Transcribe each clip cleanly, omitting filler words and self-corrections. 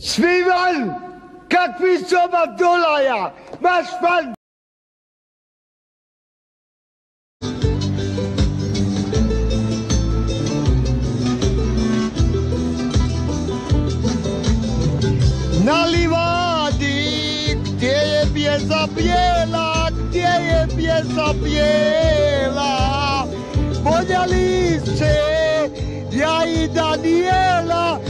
Svi van! Kakvi soba dolaja! Maš van! Na livadi, gdje je bijeza bijela, gdje je bijeza bijela, voljeli se, ja i Daniela,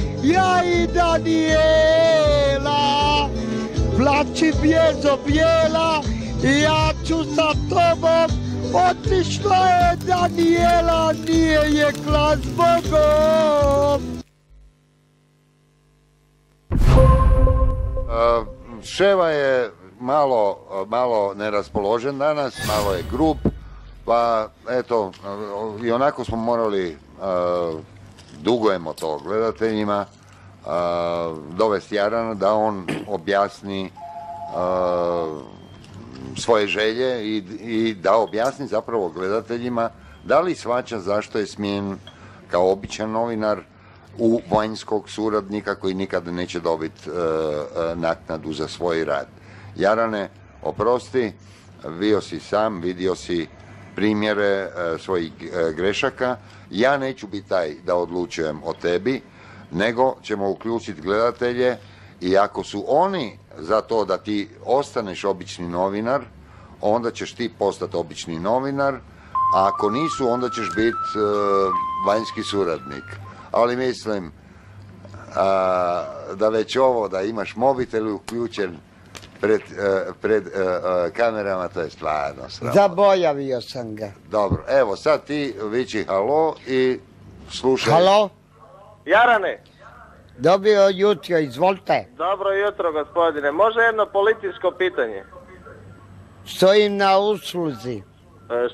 plači bijezo bijela, ja ću sa tobom, otišla je Daniela, nije je kla s Bogom. Ševa je malo neraspoložen danas, malo je grub, pa eto, i onako smo morali, dugujemo to gledateljima, dovesti Jarana da on objasni svoje želje i da objasni zapravo gledateljima da li shvaća zašto je smijen kao običan novinar u vanjskog suradnika koji nikada neće dobiti naknadu za svoj rad. Jarane, oprosti, bio si sam, vidio si primjere svojih grešaka. Ja neću biti taj da odlučujem o tebi, nego ćemo uključiti gledatelje i ako su oni za to da ti ostaneš obični novinar, onda ćeš ti postati obični novinar, a ako nisu, onda ćeš biti vanjski suradnik. Ali mislim da već ovo da imaš mobitel uključen pred kamerama, to je stvarno sramotno. Zaboravio sam ga. Dobro, evo sad ti viči halo i slušaj. Halo? Jarane. Dobro jutro, izvolite. Dobro jutro, gospodine. Može jedno političko pitanje? Stojim na usluzi.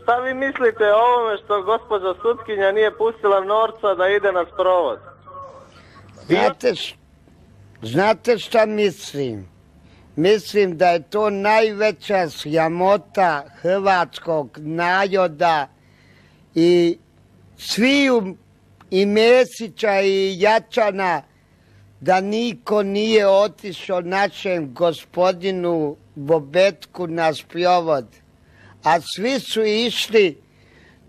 Šta vi mislite o ovome što gospođa sutkinja nije pustila Norca da ide na sprovod? Znate šta mislim? Mislim da je to najveća sramota hrvatskog naroda i sviju i Mesića i Jačana da niko nije otišao našem gospodinu Bobetku na sprovod. A svi su išli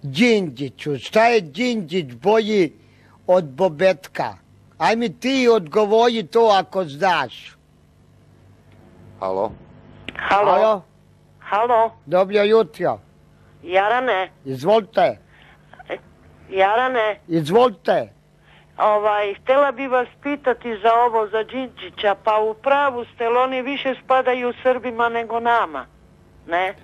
Đinđiću. Šta je Đinđić bolji od Bobetka? Aj mi ti odgovori to ako znaš. Halo? Halo? Halo? Dobro jutro. Jarane? Izvolite. Jarane? Izvolite. Htjela bi vas pitati za ovo, za Đinđića, pa u pravu ste, ali oni više spadaju Srbima nego nama, ne?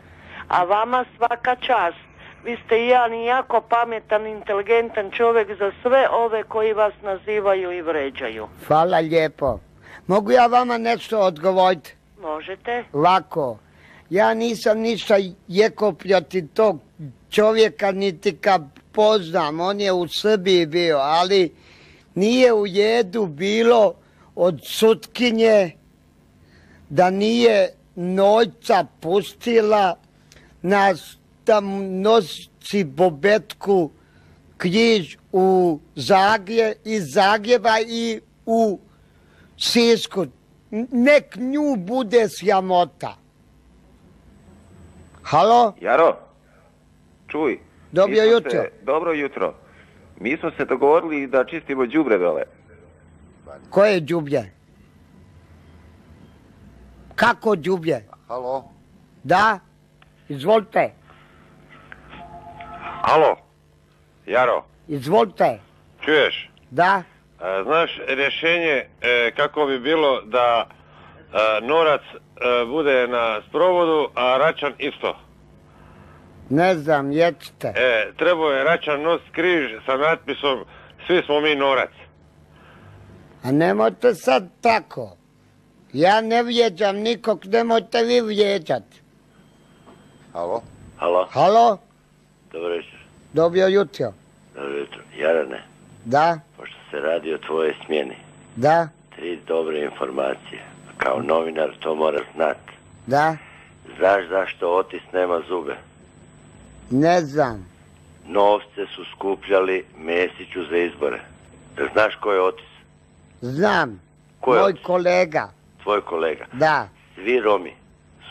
A vama svaka čast. Vi ste jedan jako pametan, inteligentan čovjek za sve ove koji vas nazivaju i vređaju. Hvala lijepo. Mogu ja vama nešto odgovoriti? Možete. Lako. Ja nisam ništa jeko protiv tog čovjeka, niti ga poznam. On je u Srbiji bio, ali nije u jedu bilo od sutkinje da nije Nojca pustila nas da nosi Bobetku križ u Zagreb, iz Zagreba i u Sisku. Nek nju bude sramota. Halo? Jaro, čuj. Dobro jutro. Dobro jutro. Mi smo se dogovorili da čistimo đubre dole. Koje đubre? Kako đubre? Halo? Da? Izvolite. Alo, Jaro. Izvolite. Čuješ? Da? Znaš rješenje kako bi bilo da Norac bude na sprovodu, a Račan isto? Ne znam, ječite. Trebao je Račan nositi križ sa natpisom svi smo mi Norac. A nemojte sad tako. Ja ne vrijeđam nikog, nemojte vi vrijeđati. Halo? Halo? Halo? Dobro večer. Dobro jutro. Dobro jutro. Jarane? Da? Pošto se radi o tvojoj smjeni. Da? 3 dobre informacije. Kao novinar to moraš znati. Da? Znaš zašto Otis nema zube? Ne znam. Novce su skupljali Mesiću za izbore. Jel znaš ko je Otis? Znam. Ko je Moj otišao? kolega. Tvoj kolega. Da. Svi Romi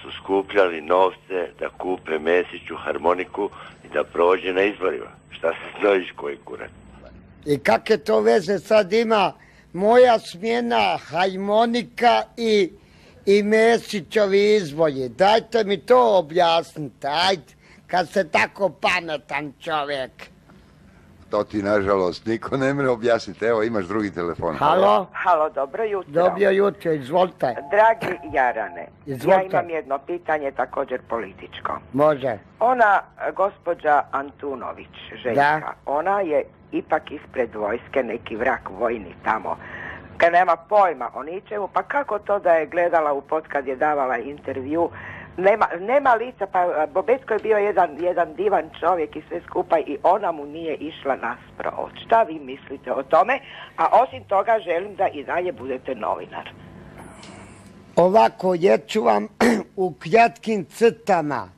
su skupljali novce da kupe Mesiću harmoniku i da prođe na izborima. Šta se znojiš koji kurac? I kakve to veze sad ima moja smjena, harmonika i Mesićovi izboji? Dajte mi to objasnite, ajde, kad ste tako pametan čovjek. To ti, nažalost, niko ne može objasniti. Evo, imaš drugi telefon. Halo? Halo, dobro jutro. Dobro jutro, izvolite. Dragi Jarane, Izvolite. ja imam jedno pitanje, također političko. Može. Ona, gospođa Antunović, Željka, Da. ona je ipak ispred vojske, neki vrak vojni tamo, kad nema pojma o ničemu, pa kako to da je gledala u pod kad je davala intervju, nema lica, pa Bobetko je bio jedan divan čovjek i sve skupa i ona mu nije išla nasprot. Šta vi mislite o tome? A osim toga želim da i dalje budete novinar. Ovako, ja ću vam u kratkim crtama.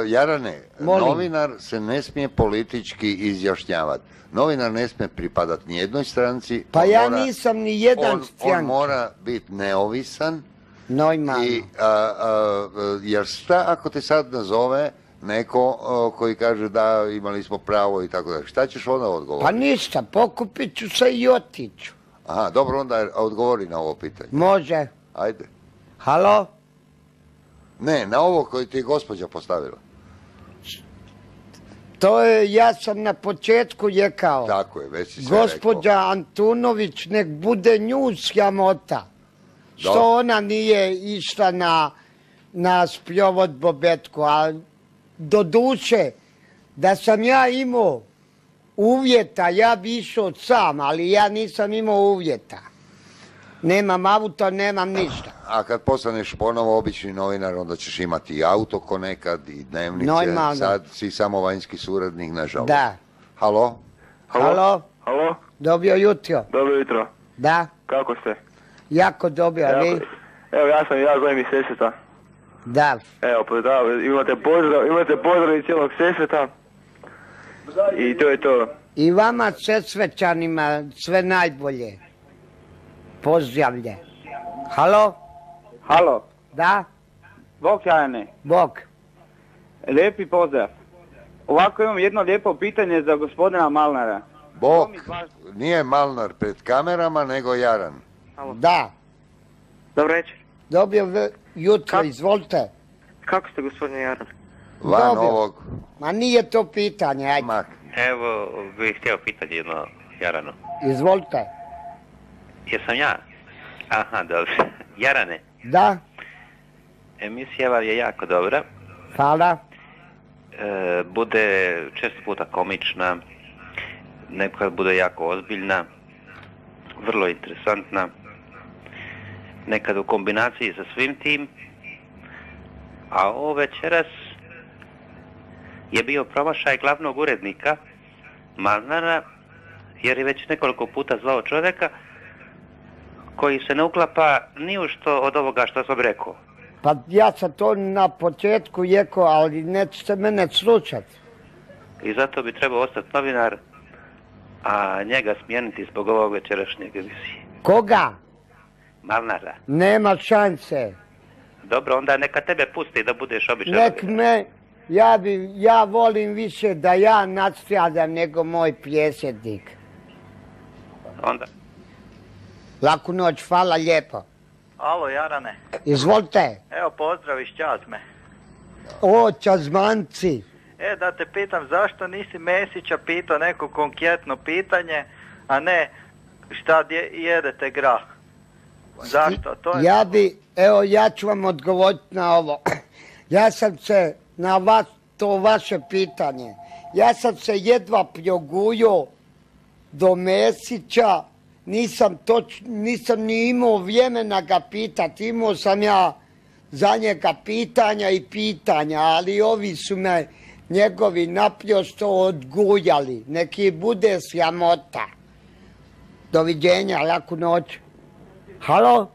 Jarane, Molim. novinar se ne smije politički izjašnjavati. Novinar ne smije pripadati nijednoj stranci. Pa on ja mora- nisam ni jedan on strančan. mora biti neovisan. Normalno. Jer šta ako te sad nazove neko koji kaže da imali smo pravo i tako da. Šta ćeš onda Pa odgovoriti? ništa, pokupit ću se i otiću. Aha, dobro, onda odgovori na ovo pitanje. Može. Ajde. Halo? Ne, na ovo koji ti je gospođa postavila. To je, ja sam na početku rekao. Tako je, već si sve Gospođa Antunović nek bude nju sramota. Što Dobro. ona nije išla na sprovod Bobetku, a do duše da sam ja imao uvjeta, ja bi išao sam, ali ja nisam imao uvjeta. Nemam auto, nemam ništa. A kad postaneš ponovo obični novinar, onda ćeš imati i auto ko nekad, i dnevnice. Normalno. Sad si samo vanjski suradnik, nažalost. Da. Halo? Halo? Halo, Dobro jutro. dobro jutro. Da? Kako ste? Jako dobro, a vi? Evo, ja zovem iz Sesveta. Da. Evo, pozdrav, imate pozdrav iz cijelog Sesveta. I to je to. I vama Sesvećanima sve najbolje. Pozdravlje. Halo? Halo, Da? Bog Jarane, Bog. lijepi pozdrav. Ovako imam jedno lijepo pitanje za gospodina Malnara. Bog, nije Malnar pred kamerama, nego Jaran. Da. Dobro večer. Dobro jutro, izvolite. Kako ste, gospodine Jaran? Van Dobro. ovog Ma nije to pitanje, ajde. mak. Evo, bih htio pitati jedno Jaranu. Izvolite. Jesam ja? Aha, dobro. Jarane, Da? emisija vam je jako dobra. Hvala. Bude često puta komična, nekad bude jako ozbiljna, vrlo interesantna, nekad u kombinaciji sa svim tim, a ovo večeras je bio promašaj glavnog urednika Malnara, jer je već nekoliko puta zvao čovjeka koji se ne uklapa ni u što od ovoga što sam rekao. Pa ja sam to na početku rekao, ali nećete mene slušati. I zato bi trebao ostati novinar, a njega smijeniti zbog ovog večerašnjeg emisije. Koga? Malnara. Nema šanse. Dobro, onda neka tebe pusti da budeš običan Nek novinar. me, ja volim više da ja nastradam nego moj predsjednik. Onda. Laku noć, hvala lijepo. Alo, Jarane. Izvolite. Evo, pozdrav iz Čazme. O, Čazmanci. Da te pitam, zašto nisi Mesića pitao neko konkretno pitanje, a ne šta jedete grah? Zašto? To je... Ja ću vam odgovoriti na ovo. Ja sam se na to vaše pitanje, ja sam se jedva progujao do Mesića, nisam ni imao vremena ga pitati, imao sam ja za njega pitanja, ali ovi su me njegovi naprosto odgujali. Neki bude sramota. Doviđenja, laku noć. Halo?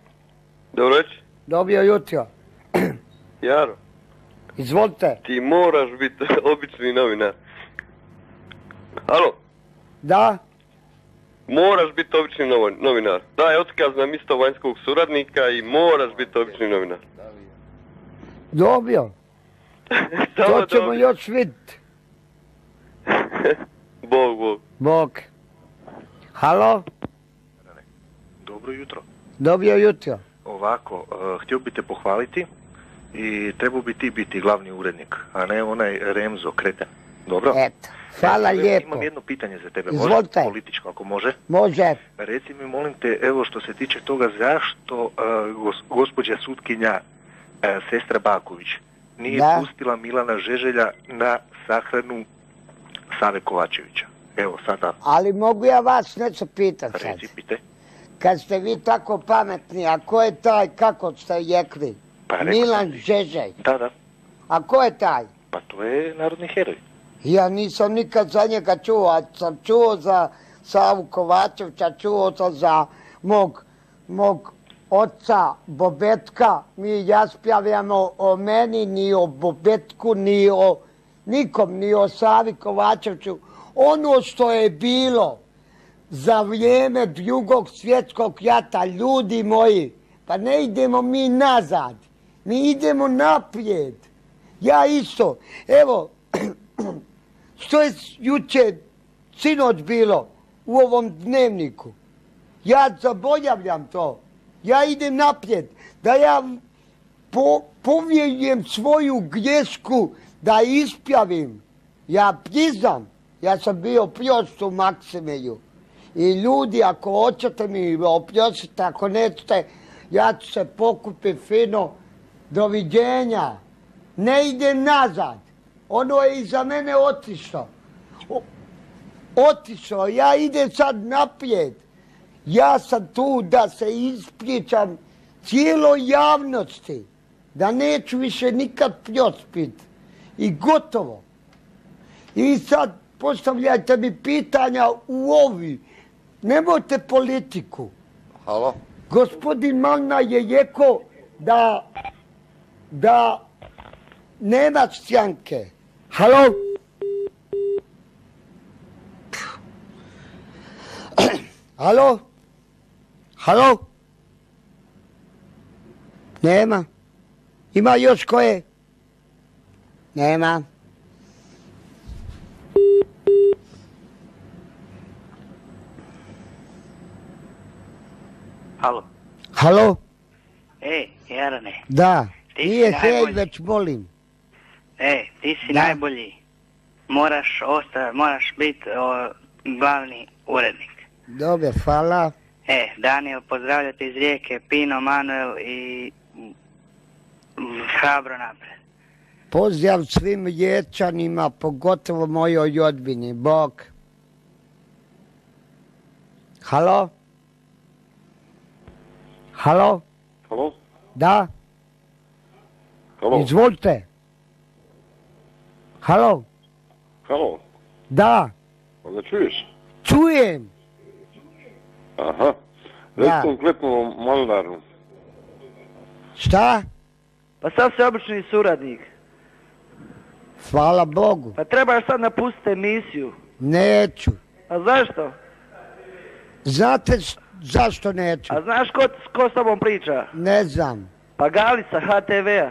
Dobro večer. Dobro jutro. Jaro, Izvolite. ti moraš biti obični novinar. Halo? Da? Moraš biti obični novinar. Daj otkaz na mjesto vanjskog suradnika i moraš biti obični novinar. Dobio. To ćemo još vidjeti. Bog. Bog. Halo? Dobro jutro. Dobro jutro. Ovako, htio bi te pohvaliti i trebao bi ti biti glavni urednik, a ne onaj Remzo kreten. Dobro? Eto, hvala lijepo. Imam jedno pitanje za tebe, Izvolite. može? Političko, ako može. Može. Reci mi, molim te, evo što se tiče toga, zašto gospođa sutkinja sestra Baković nije pustila Milana Žeželja na sahranu Save Kovačevića? Evo, sada... Ali mogu ja vas nešto pitati sad? Reci, pitaj. Kad ste vi tako pametni, a ko je taj, kako ste jekli? Pa, Milan Žeželj. Da. A ko je taj? Pa to je narodni heroj. Ja nisam nikad za njega čuo, a sam čuo za Savu Kovačevića, čuo sam za mog oca Bobetka. Mi jaspjavamo o meni, ni o Bobetku, ni o nikom, ni o Savi Kovačeviću. Ono što je bilo za vrijeme Drugog svjetskog rata, ljudi moji, pa ne idemo mi nazad, mi idemo naprijed. Ja isto, evo, što je jučer, sinoć bilo u ovom dnevniku, ja zaboravljam to, ja idem naprijed, da ja povjerujem svoju grešku, da ispravim, ja priznam, ja sam bio prost u Maksimiru. I ljudi, ako hoćete mi oprostite, ako nećete, ja ću se pokupiti fino. Doviđenja. Ne idem nazad. Ono je iza mene otišlo. Otišlo. Ja idem sad naprijed. Ja sam tu da se ispričam cijeloj javnosti. Da neću više nikad prospit. I gotovo. I sad postavljajte mi pitanja u ovi. Nemojte politiku. Halo? Gospodin Malna je rekao da nema stranke. Halo? Halo? Halo? Nema. Ima još koje? Nema. Halo. Halo? Jarane. Da. Ti Nije si hej, najbolji. već volim. Ti si najbolji. Moraš biti glavni urednik. Dobro, hvala. Daniel, pozdravljate iz Rijeke, Pino, Manuel i hrabro napred. Pozdrav svim Riječanima, pogotovo mojoj rodbini. Bog. Halo? Halo? Halo? Da? Halo? Izvolite. Halo? Halo? Da? Da čuješ? Čujem. Aha. Reci konkretno Malnaru. Šta? Pa sad si obični suradnik. Hvala Bogu. Pa trebaš sad napustiti emisiju. Neću. A zašto? Znate zašto neću? A znaš ko s tobom priča? Ne znam. Pa Galica HTV-a.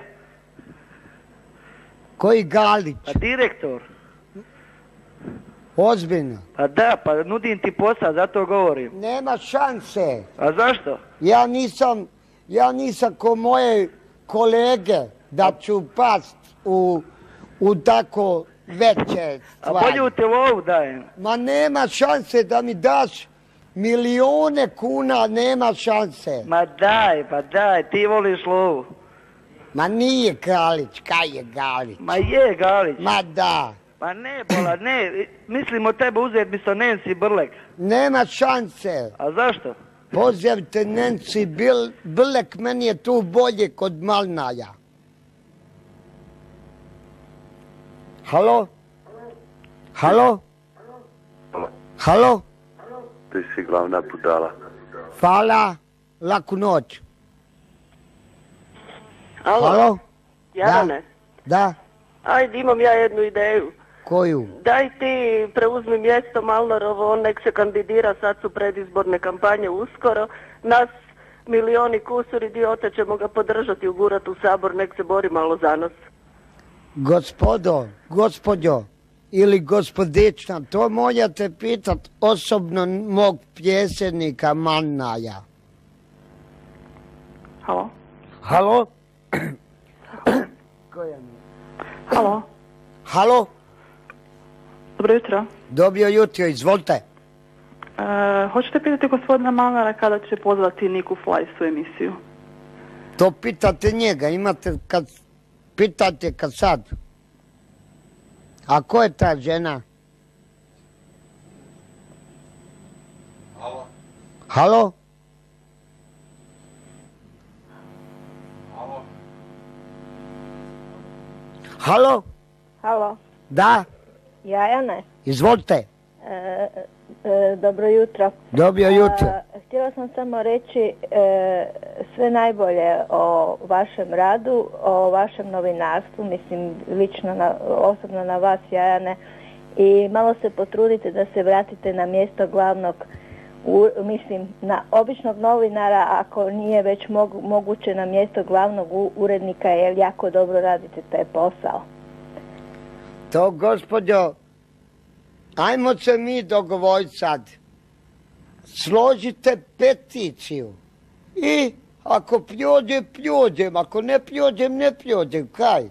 Koji Galić? Pa direktor. Ozbiljno. Pa da, pa nudim ti posao, zato govorim. Nema šanse. A zašto? Ja nisam ko moje kolege da ću past u tako veće stvari. A bolju te lovu dajem. Ma nema šanse da mi daš milijune kuna, nema šanse. Ma daj, ti voliš lovu. Ma nije Galić, kaj je Galić? Ma je Galić. Ma da. Pa ne, Bola, ne, mislim o tebe uzeti misto Nancy Brlek. Nema šanse. A zašto? Pozdravite Nancy Brlek, meni je tu bolje kod Malnaja. Halo? Halo? Halo? Ti si glavna budala. Hvala, laku noć. Halo? Halo? Jarane? Da. Ajde, imam ja jednu ideju. Koju? Daj ti preuzmi mjesto Malnorovo, on nek se kandidira, sad su predizborne kampanje uskoro. Nas milioni kusur idiota ćemo ga podržati, ugurati u Sabor, nek se bori malo za nas. Gospođo ili gospodična, to možete pitat osobno mog pjesenika Mannaja. Halo? Halo? Halo? Halo? Dobro jutro. Dobro jutro, izvolite. Hoćete pitati gospodina Malnara kada će pozvati Niku Flajs u emisiju? To pitate njega, imate kad... Pitate kad sad. A ko je ta žena? Halo? Halo? Halo? Halo? Halo, Da, Jajane, izvolite. dobro jutro. Dobro jutro. Htjela sam samo reći sve najbolje o vašem radu, o vašem novinarstvu, mislim lično, osobno na vas, Jajane, i malo se potrudite da se vratite na mjesto glavnog, mislim na običnog novinara, ako nije već moguće na mjesto glavnog urednika, jer jako dobro radite taj posao. To, gospođo, ajmo se mi dogovoriti sad. Složite peticiju. I ako prođe, prođem. Ako ne prođem, ne prođem. Kaj?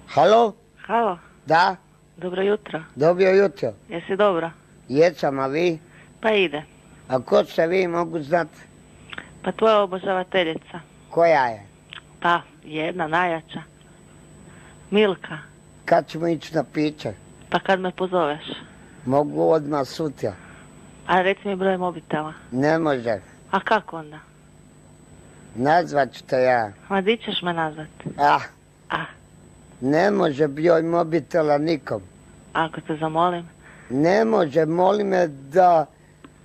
Halo? Halo? Da? Dobro jutro. Dobro jutro. Jesi dobro? Jesam, a vi? Pa ide. A ko se vi mogu znati? Pa tvoja obožavateljica. Koja je? Pa, jedna, najjača. Milka. Kad ćemo ići na piće? Pa kad me pozoveš. Mogu odmah sutra. A reci mi broj mobitela. Ne može. A kako onda? Nazvat ću te ja. Ma di ćeš me nazvat? Ne može broj mobitela nikom. Ako te zamolim? Ne može, moli me da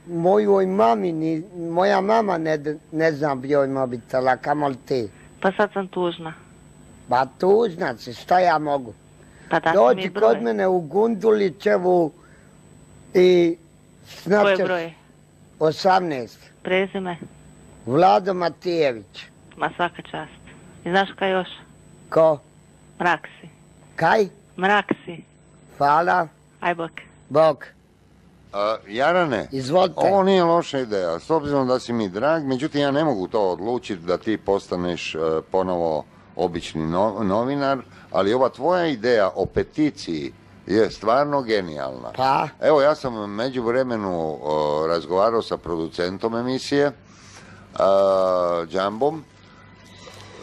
mojoj mami, moja mama ne zna broj mobitela, kamoli ti. Pa sad sam tužna. Pa tužna si, šta ja mogu? Pa da dođi kod mene u Gundulićevu i Koji broj? 18. Prezime? Vlado Matijević. Ma svaka čast. I znaš kaj još? Ko? Mraksi. Kaj? Mraksi. Hvala. Aj bok. Bok. Jarane, izvolite. Ovo nije loša ideja, s obzirom da si mi drag, međutim ja ne mogu to odlučiti da ti postaneš ponovo obični novinar, ali ova tvoja ideja o peticiji je stvarno genijalna. Pa? Evo, ja sam u međuvremenu razgovarao sa producentom emisije, Džambom.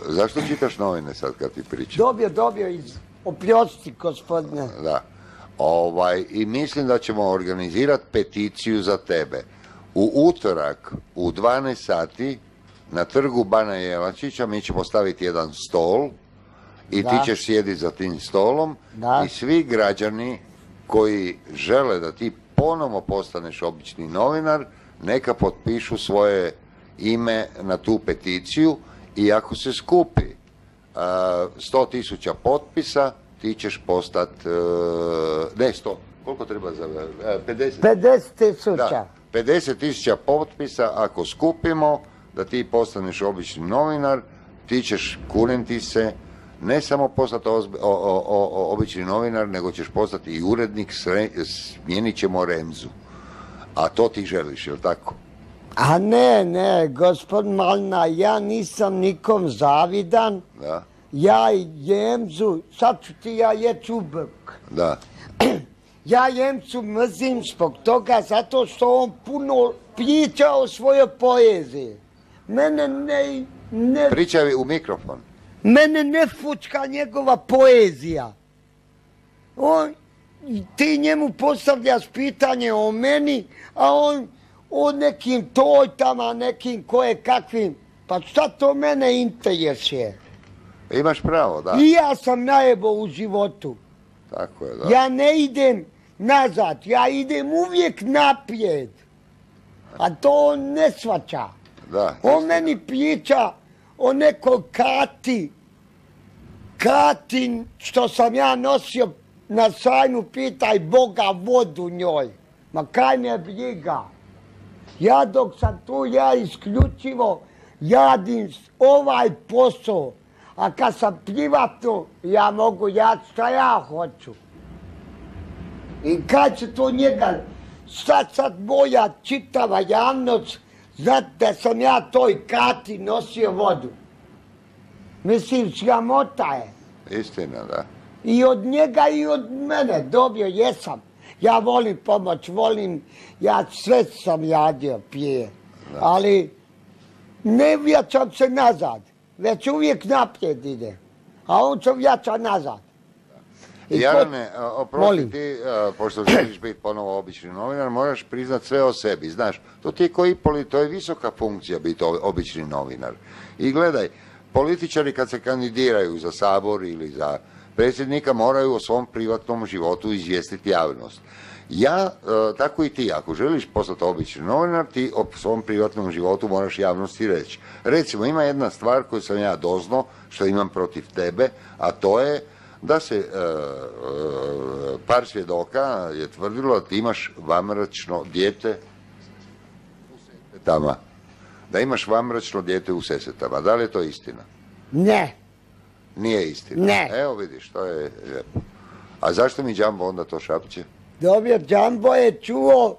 Zašto čitaš novine sad kad ti pričam? Dobio oprosti, gospodine. Da. I mislim da ćemo organizirati peticiju za tebe. U utorak u 12 sati na trgu Bana Jelačića mi ćemo staviti jedan stol i ti ćeš sjediti za tim stolom i svi građani koji žele da ti ponovo postaneš obični novinar neka potpišu svoje ime na tu peticiju i ako se skupi 100.000 potpisa ti ćeš postati, ne 100, koliko treba za 50? 50.000. Da, 50.000 potpisa ako skupimo da ti postaneš obični novinar, ti ćeš, kunem ti se, ne samo postati obični novinar, nego ćeš postati i urednik, smijenit ćemo Remzu. A to ti želiš, je li tako? A ne, gospod Malna, ja nisam nikom zavidan. Da. Ja Jemzu, sad ću ti ja jeći ubrk. Da. Ja Jemcu mrzim zbog toga zato što on puno priča o svojoj poeziji. Mene ne... Pričaj u mikrofon. Mene ne fučka njegova poezija. Ti njemu postavljaš pitanje o meni, a on o nekim tojtama, nekim kakvim. Pa šta to mene interesuje? Imaš pravo, da. I ja sam najebo u životu. Tako je, da. Ja ne idem nazad, ja idem uvijek naprijed. A to on ne shvaća. Da. On meni priča o nekoj Kati Katin što sam ja nosio na sajmu, pitaj Boga vodu njoj. Ma kaj me briga. Ja dok sam tu, ja isključivo jadim ovaj posao. A kad sam privatno, ja mogu jad šta ja hoću. I kad će to njega, sad moja čitava javnost, znat da sam ja toj Kati nosio vodu. Mislim, sramota je. Istina, da. I od njega i od mene dobio jesam. Ja volim pomoć, ja sve sam jadio prije. Ali ne vraćam se nazad, već uvijek naprijed ide. A on se vraća nazad. Jarane, oprosti ti, pošto želiš biti ponovo obični novinar, moraš priznat sve o sebi, znaš. To ti je koji to je visoka funkcija biti obični novinar. I gledaj, političari kad se kandidiraju za sabor ili za predsjednika moraju o svom privatnom životu izvijestiti javnost. Ja, tako i ti, ako želiš postati obični novinar, ti o svom privatnom životu moraš javnosti reći. Recimo, ima jedna stvar koju sam ja doznao, što imam protiv tebe, a to je da se par svjedoka je tvrdilo da ti imaš vamračno dijete u Sesetama. Da imaš vamračno dijete u Sesetama. Da li je to istina? Ne. Nije istina? Ne. Evo vidiš, to je lijepo. A zašto mi Džambo onda to šapće? Dobro, Džambo je čuo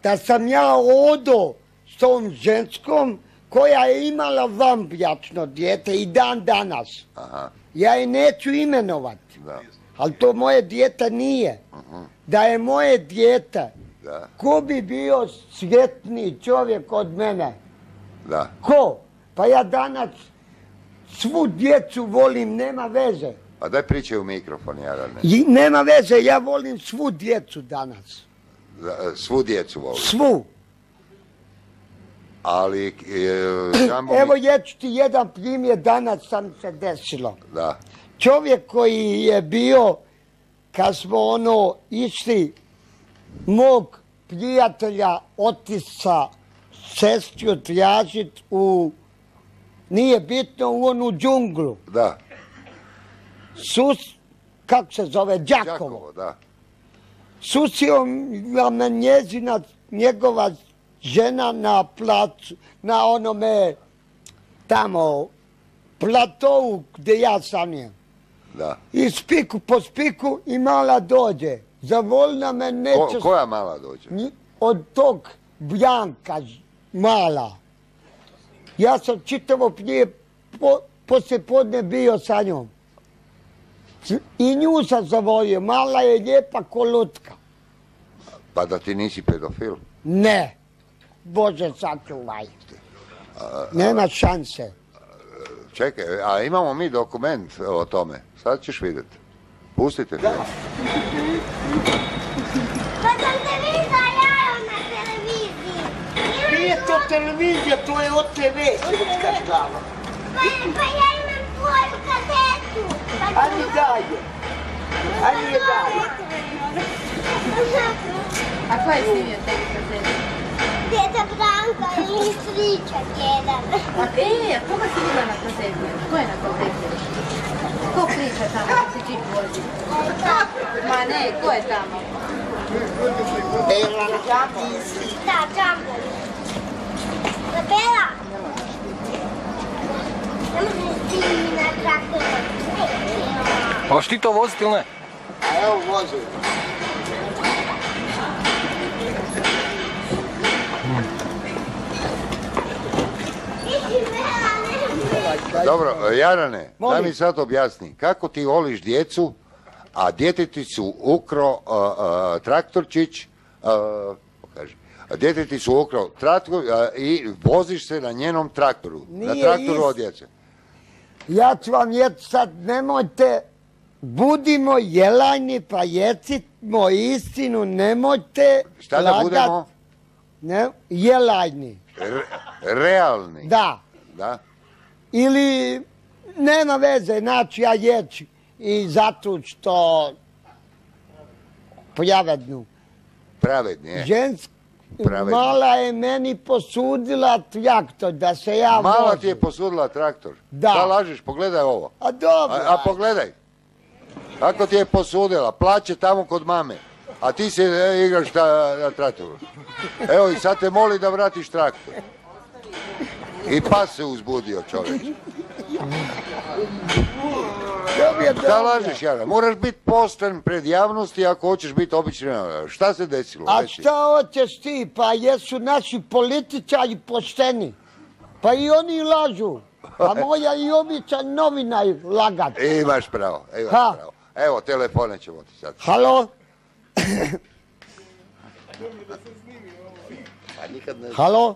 da sam ja odo s tom ženskom koja je imala vambračno dijete i dan danas. Aha. Ja je neću imenovati, ali to moje dijete nije. Da je moje dijete, ko bi bio sretniji čovjek od mene? Da. Ko? Pa ja danas svu djecu volim, nema veze. Pa daj pričaj u mikrofon, Jarane. Nema veze, ja volim svu djecu danas. Svu djecu volim? Svu. Ali, evo jeću ti jedan primjer, danas sam se desilo. Da. Čovjek koji je bio, kad smo išli, mog prijatelja Otisa sestru tražit nije bitno, u onu džunglu. Da. Kako se zove, Đakovo. Da. Susio me njegova žena na placu, na onome tamo platovu gdje ja sanim. Da. I spiku po spiku i mala dođe. Zavolna me neće... Koja mala dođe? Od tog Bjanka mala. Ja sam čitavo prije poslije podne bio sa njom. I nju sam zavolio. Mala je lijepa ko lutka. Pa da ti nisi pedofil? Ne. Bože sačuvaj. Nema šanse. Čekaj, a imamo mi dokument o tome. Sad ćeš vidjeti. Pustite film. Pa sam te vidjela na televiziji. Nije to televizija, to je OTV, srpska glava. Pa ja imam tvoju kazetu. Ajde dalje. Ajde dalje. A ko je snimio tebi kazetu? Djeta Branka i stričak jedan. A koga si vidjela na kazeti? Ko je na kazeti? Ko priča tamo da se džip vozi? Ma ne, ko je tamo? Bela Džambo. Da, Džambo. Bela. Ne možeš ti na traktoru. Hoš ti to voziti ili ne? A evo vozim. Dobro, Jarane, daj mi sad objasni, kako ti voliš djecu, a djeteti su ukro traktorčić, djeteti su ukro traktor i voziš se na njenom traktoru, na traktoru od djece. Ja ću vam sad, nemojte, budimo jelajni pa jecimo istinu, nemojte šta da budemo? Ne, jelajni. Realni. Da. Da. Ili, nema veze, znači ja jeću i zato što pravednu. Pravedni, je. pravedno. Mala je meni posudila traktor da se ja vozim. Mala ti je posudila traktor? Da. Šta lažeš? Pogledaj ovo. A dobro. A pogledaj. Kako ti je posudila? Plaće tamo kod mame. A ti se igraš na traktoru. Evo i sad te moli da vratiš traktor. I pas se uzbudio čovječ. Šta lažeš, Jara? Moraš biti pošten pred javnosti ako hoćeš biti obični novinar. Šta se desilo? A šta hoćeš ti? Pa jesu naši političari pošteni. Pa i oni lažu. Pa moja i običan novinar lagat. Imaš pravo, imaš pravo. Evo, telefone ćemo ti sad. Halo? Halo?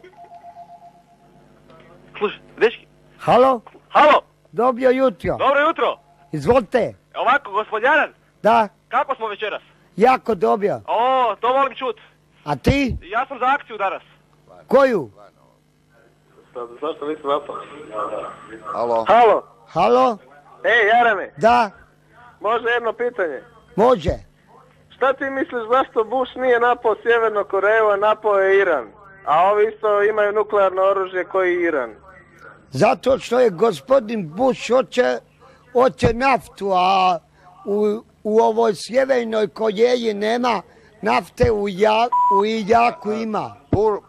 Slušaj, dečki. Halo? Halo? Dobro jutro. Dobro jutro. Izvolite. Ovako, gospodjaran. Da. Kako smo večeras? Jako dobro. O, to volim čut. A ti? Ja sam za akciju danas. Koju? Zašto nisi napao? Halo? Halo? Halo? Ej, Jarane. Da. Može jedno pitanje? Može. Šta ti misliš zašto Bush nije napao Sjevernu Koreju, a napao je Iran? A ovi isto imaju nuklearno oružje koji Iran. Zato što je gospodin Bush hoće naftu, a u ovoj Sjevernoj Koreji nema nafte, u Iraku ima.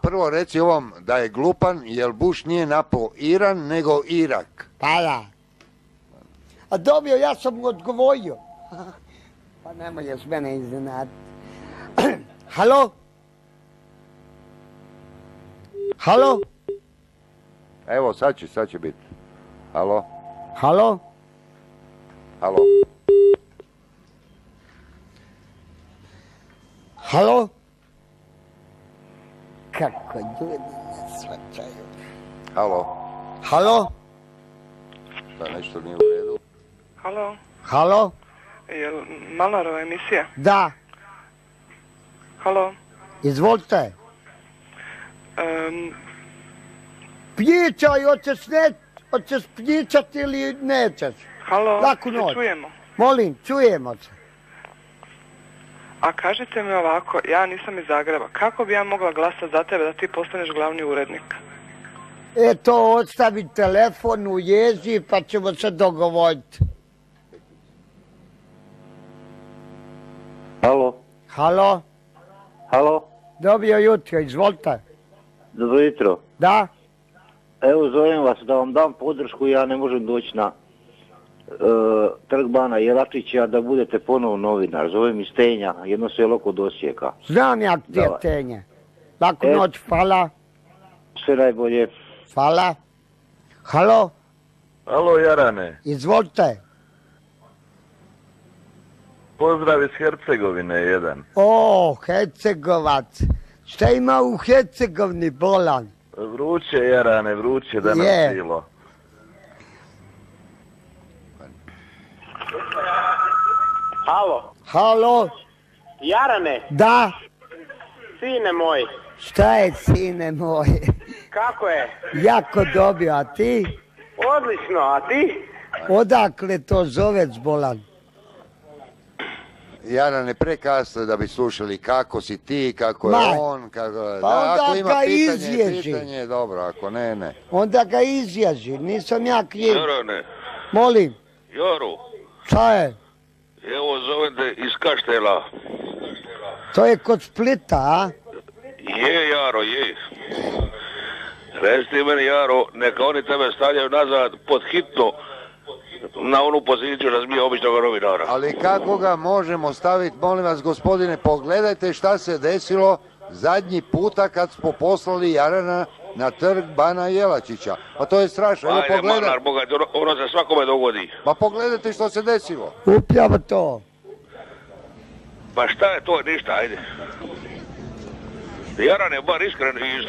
Prvo reci ovom da je glupan, jer Bush nije napao Iran, nego Irak. Pa da. A dobro, ja sam mu odgovorio. Pa nemoj još mene iznenaditi. Halo? Halo? Evo, sad će biti. Halo? Halo? Halo? Halo? Kako ljudi ne shvaćaju. Halo? Halo? Da, nešto nije u redu. Halo? Halo? Je li Malarova emisija? Da. Halo? Izvolite. Pričaj, hoćeš pričati ili nećeš? Halo, Laku se noć. čujemo? Molim, čujemo se. A kažite mi ovako, ja nisam iz Zagreba, kako bi ja mogla glasati za tebe da ti postaneš glavni urednik? Eto, ostavi telefon u jezi pa ćemo se dogovoriti. Halo? Halo? Halo? Dobro jutro, izvolite. Dobro jutro. Da? Evo, zovem vas da vam dam podršku, ja ne možem doći na Trg bana Jelačića da budete ponovo novinar. Zovem iz Tenja, jedno selo kod Osijeka. Znam ja gdje je Tenje. Laku noć, hvala. Sve najbolje. Hvala. Halo? Halo, Jarane. Izvolite. Pozdrav iz Hercegovine, jedan. O, Hercegovac. Šta ima u Hercegovini, bolan? Vruće, Jarane, vruće danas bilo. Halo. Halo? Jarane. Da? Sine moj. Šta je, sine moj? Kako je? Jako dobro, a ti? Odlično, a ti? Odakle to zovec, bolan? Jarane, prekasno da bi slušali kako si ti, kako je on, kako... Pa onda ako ima ga pitanje, dobro, ako ne. Onda ga izježi, nisam ja kriv. Jarane. Molim. Jaru. Šta je? Evo zovem te iz Kaštela. To je kod Splita, a? Je, Jaro, je. Reci ti meni, Jaro, neka oni tebe stavljaju nazad pod hitno na onu poziciju da zmije običnog novinara. Ali kako ga možemo staviti, molim vas gospodine, pogledajte šta se desilo zadnji puta kad smo poslali Jarana na Trg bana Jelačića. Pa to je strašno. Evo Ajde, Manar, Boga, ono se svakome dogodi. Pa pogledajte što se desilo. Upravo to. Pa šta je to, ništa, ajde. Jaran je bar iskren i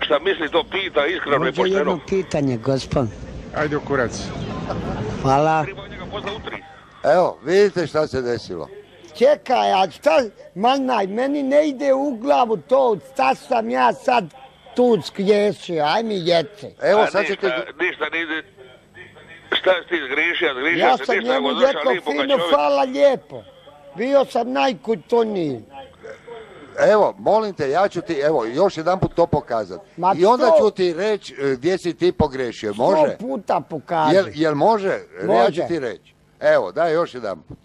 šta misli to pita iskreno i Može pošteno. jedno pitanje, gospod. Ajde u kurac. Hvala. Evo, vidite šta se desilo. Čekaj, a šta, Manaj, meni ne ide u glavu to, šta sam ja sad tu skriješio, aj mi jece. Evo, sad ćete... Ništa, šta si ti zgriješio, Ja se sam ništa, njemu nego došao rekao lijepo fino, čovjek. hvala lijepo. Bio sam najkulturniji. Evo, molim te, ja ću ti, evo, još jedan put to pokazati. I onda ću ti reći gdje si ti pogrešio. Može? 100 puta pokaži. Jel može? Može. Ja ću ti reći. Evo, daj još jedan put.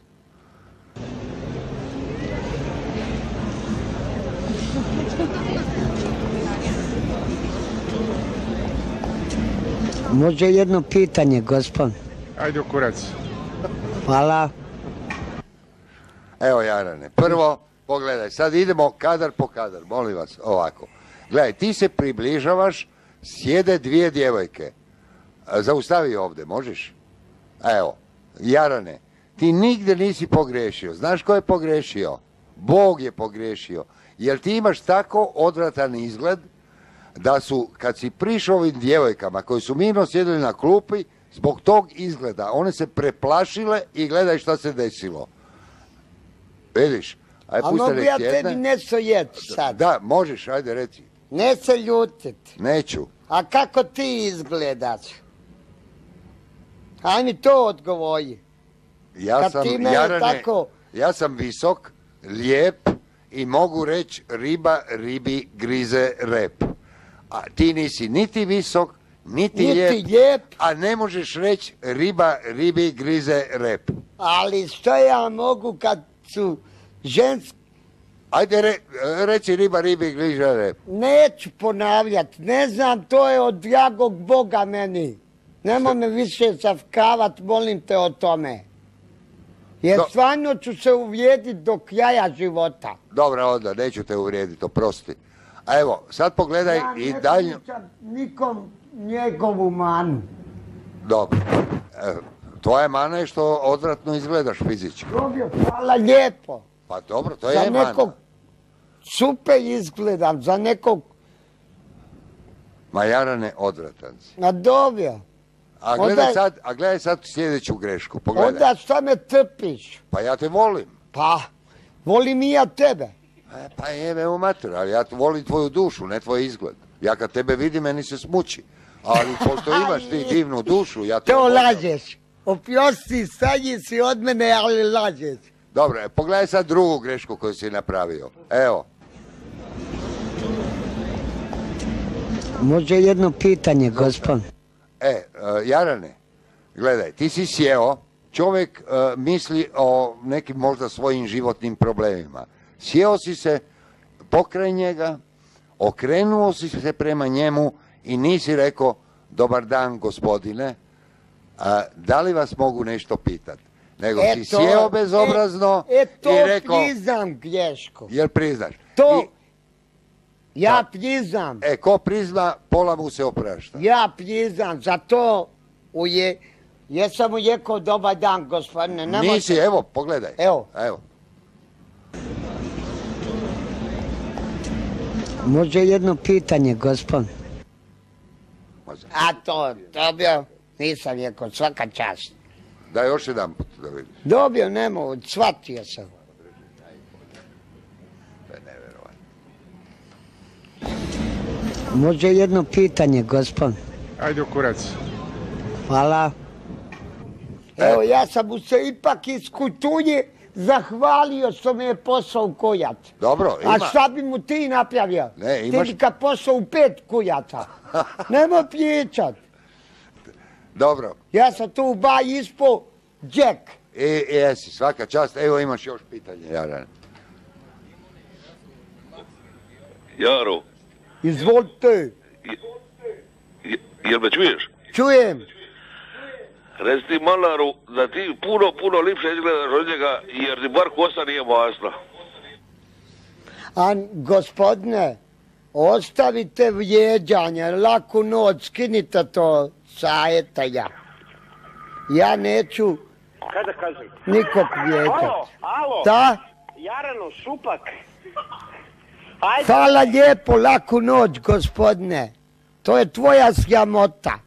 Može jedno pitanje, gospod. Ajde u kurac. Hvala. Evo, Jarane, prvo, pogledaj, sad idemo kadar po kadar, molim vas, ovako. Gledaj, ti se približavaš, sjede dvije djevojke. Zaustavi ovdje, možeš? Evo, Jarane, ti nigdje nisi pogriješio. Znaš ko je pogriješio? Bog je pogriješio. Jer ti imaš tako odvratan izgled da su, kad si prišao ovim djevojkama koji su mirno sjedili na klupi, zbog tog izgleda, one se preplašile i gledaj šta se desilo. Vidiš? A mogu ja tebi nešto jeti sad? Da, možeš, ajde reci. Ne se ljutit. Neću. A kako ti izgledaš? Aj mi to odgovori. Ja sam visok, lijep i mogu reći riba ribi grize rep. A ti nisi niti visok, niti lijep, a ne možeš reći riba ribi grize rep. Ali što ja mogu kad su ženski... Ajde, reci riba ribi grize rep. Neću ponavljati, ne znam, to je od dragog Boga meni. Nemoj me više zavkavat, molim te o tome. Jer stvarno ću se uvrijediti do kraja života. Dobro, onda, neću te uvrijediti, oprosti. A evo, sad pogledaj i dalje... Ja ne pričam nikom njegovu manu. Dobro. Tvoja mana je što odvratno izgledaš fizički. Dobro, hvala lijepo. Pa dobro, to je mana. Za nekog super izgledam, za nekog... Ma Jarane, odvratan si. A dobro. A gledaj sad sljedeću grešku, pogledaj. Onda šta me trpiš? Pa ja te volim. Pa, volim i ja tebe. Pa jebe u mater, ali ja volim tvoju dušu, ne tvoj izgled. Ja kad tebe vidim, meni se smuči. Ali pošto imaš ti divnu dušu, ja te... To lažeš. Oprosti, stanji si od mene, ali lažeš. Dobro, pogledaj sad drugu grešku koju si napravio. Evo. Može jedno pitanje, gospod. Jarane, gledaj, ti si sjeo, čovjek misli o nekim možda svojim životnim problemima. Sjeo si se pokraj njega, okrenuo si se prema njemu i nisi rekao, dobar dan gospodine, da li vas mogu nešto pitati? Nego si sjeo bezobrazno i rekao... priznam grešku. Jel priznaš? Ja priznam. Ko prizna, pola mu se oprašta. Ja priznam, zato jesam mu rekao dobar dan, gospodine. Nisi, evo, pogledaj. Evo. Može jedno pitanje, gospod. A to, dobro, nisam rekao, svaka čast. Da još jedan put da vidiš. Dobio, ne mogu, shvatio sam. Može jedno pitanje, gospod. Ajde u kurac. Hvala. Evo, ja sam mu se ipak iz Kutunje zahvalio što me je poslao u kujat. Dobro, ima. A šta bi mu ti napravio? Ne, imaš... Ti bi ga poslao u 5 kujata. Nemoj pričat. Dobro. Ja sam tu u baj ispo Jack. Jesi, svaka čast. Evo imaš još pitanje, Jaran. Jaro. Izvolite. Jel me čuješ? Čujem. Reci ti Malaru da ti puno lipše izgledaš od njega jer ti bar kosa nije masna. A gospodine, ostavite vrijeđanje, laku noć, skinite to sa etalja. Ja neću Kada kažem? nikog vrijeđati. Alo. Da? Jarano, šupak. Ajde. Hvala lijepo, laku noć, gospodine. To je tvoja sramota.